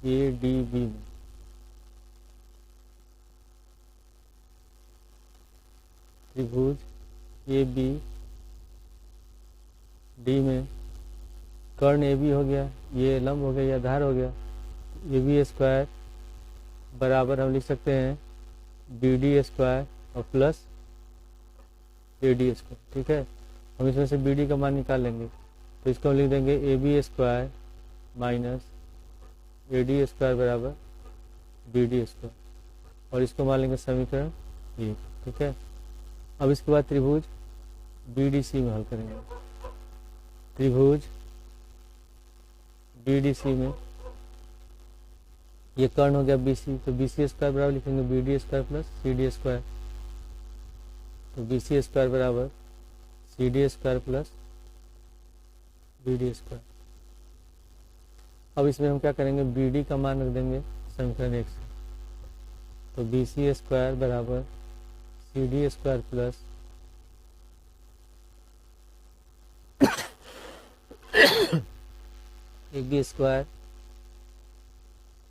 ए डी बी में त्रिभुज ए बी डी में कर्ण ए बी हो गया, ये लंब हो गया, ये आधार हो गया, ए बी स्क्वायर बराबर हम लिख सकते हैं बी डी स्क्वायर और प्लस ए डी स्क्वायर। ठीक है, हम इसमें से बी डी का मान निकाल लेंगे, तो इसको हम लिख देंगे A B square minus A D square बराबर बी डी स्क्वायर, और इसको मान लेंगे समीकरण 1। ठीक है, अब इसके बाद त्रिभुज बी डी सी में हल करेंगे। त्रिभुज बी डी सी में ये कर्ण हो गया बी सी, तो बी सी स्क्वायर बराबर लिखेंगे B D square plus C D square, तो बी सी स्क्वायर बराबर C D square plus B D square. अब इसमें हम क्या करेंगे, बी डी का मान रख देंगे समीकरण 1 से, तो बी सी स्क्वायर बराबर C D square plus A B square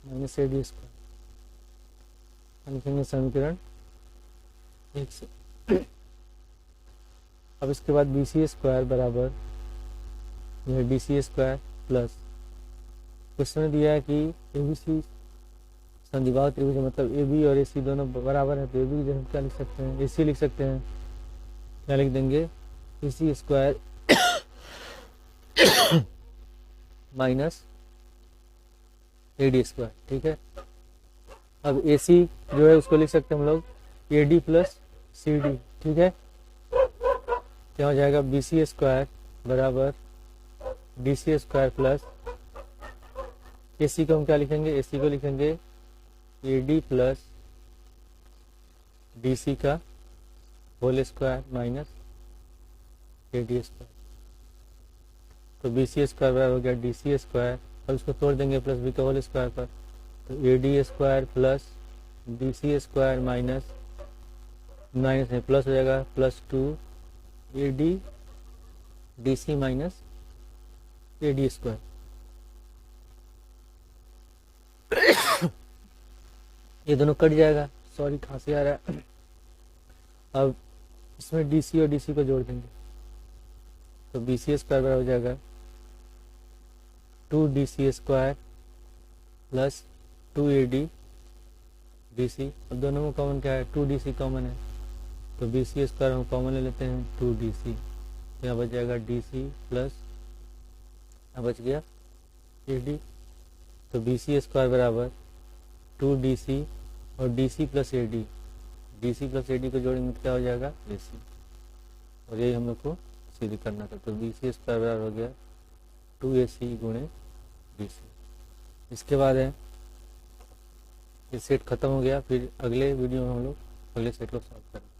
minus A D square, लिखेंगे समीकरण 1 से। अब इसके बाद बी सी स्क्वायर बराबर यह D C square plus, question में दिया है कि ए बी सी समद्विबाहु त्रिभुज मतलब ए बी और ए सी दोनों बराबर है, तो ए बी हम क्या लिख सकते हैं, ए सी लिख सकते हैं, क्या लिख देंगे A C square minus A D square. ठीक है, अब ए सी जो है उसको लिख सकते हैं हम लोग A D plus C D. ठीक है, क्या हो जाएगा बी सी स्क्वायर बराबर D C square plus A C को हम क्या लिखेंगे, ए सी को लिखेंगे A D plus D C का whole square minus A D square, तो बी सी स्क्वायर बराबर हो गया डी सी स्क्वायर, अब इसको तोड़ देंगे प्लस बी का होल स्क्वायर पर, तो A D square plus D C square minus minus में प्लस हो जाएगा plus 2 A D D C minus A D square. ये दोनों कट जाएगा, सॉरी खांसी आ रहा है। अब इसमें डी सी और डी सी को जोड़ देंगे, तो बी सी स्क्वायर बराबर हो जाएगा 2 D C square plus 2 A D D C. अब दोनों में कॉमन क्या है, 2 डी सी कॉमन है, तो बी सी स्क्वायर हम कॉमन ले लेते हैं 2 डी सी, यहाँ बच जाएगा डी सी प्लस यहाँ बच गया ए डी, तो बी सी स्क्वायर बराबर 2 डी सी और D C plus A D, D C plus A D को जोड़ेंगे तो क्या हो जाएगा ए सी, और यही हम लोग को सिद्ध करना था, तो बी सी स्क्वायर बराबर हो गया 2 ए सी गुणे डी सी। इसके बाद है ये सेट खत्म हो गया, फिर अगले वीडियो में हम लोग अगले सेट को सॉल्व करेंगे।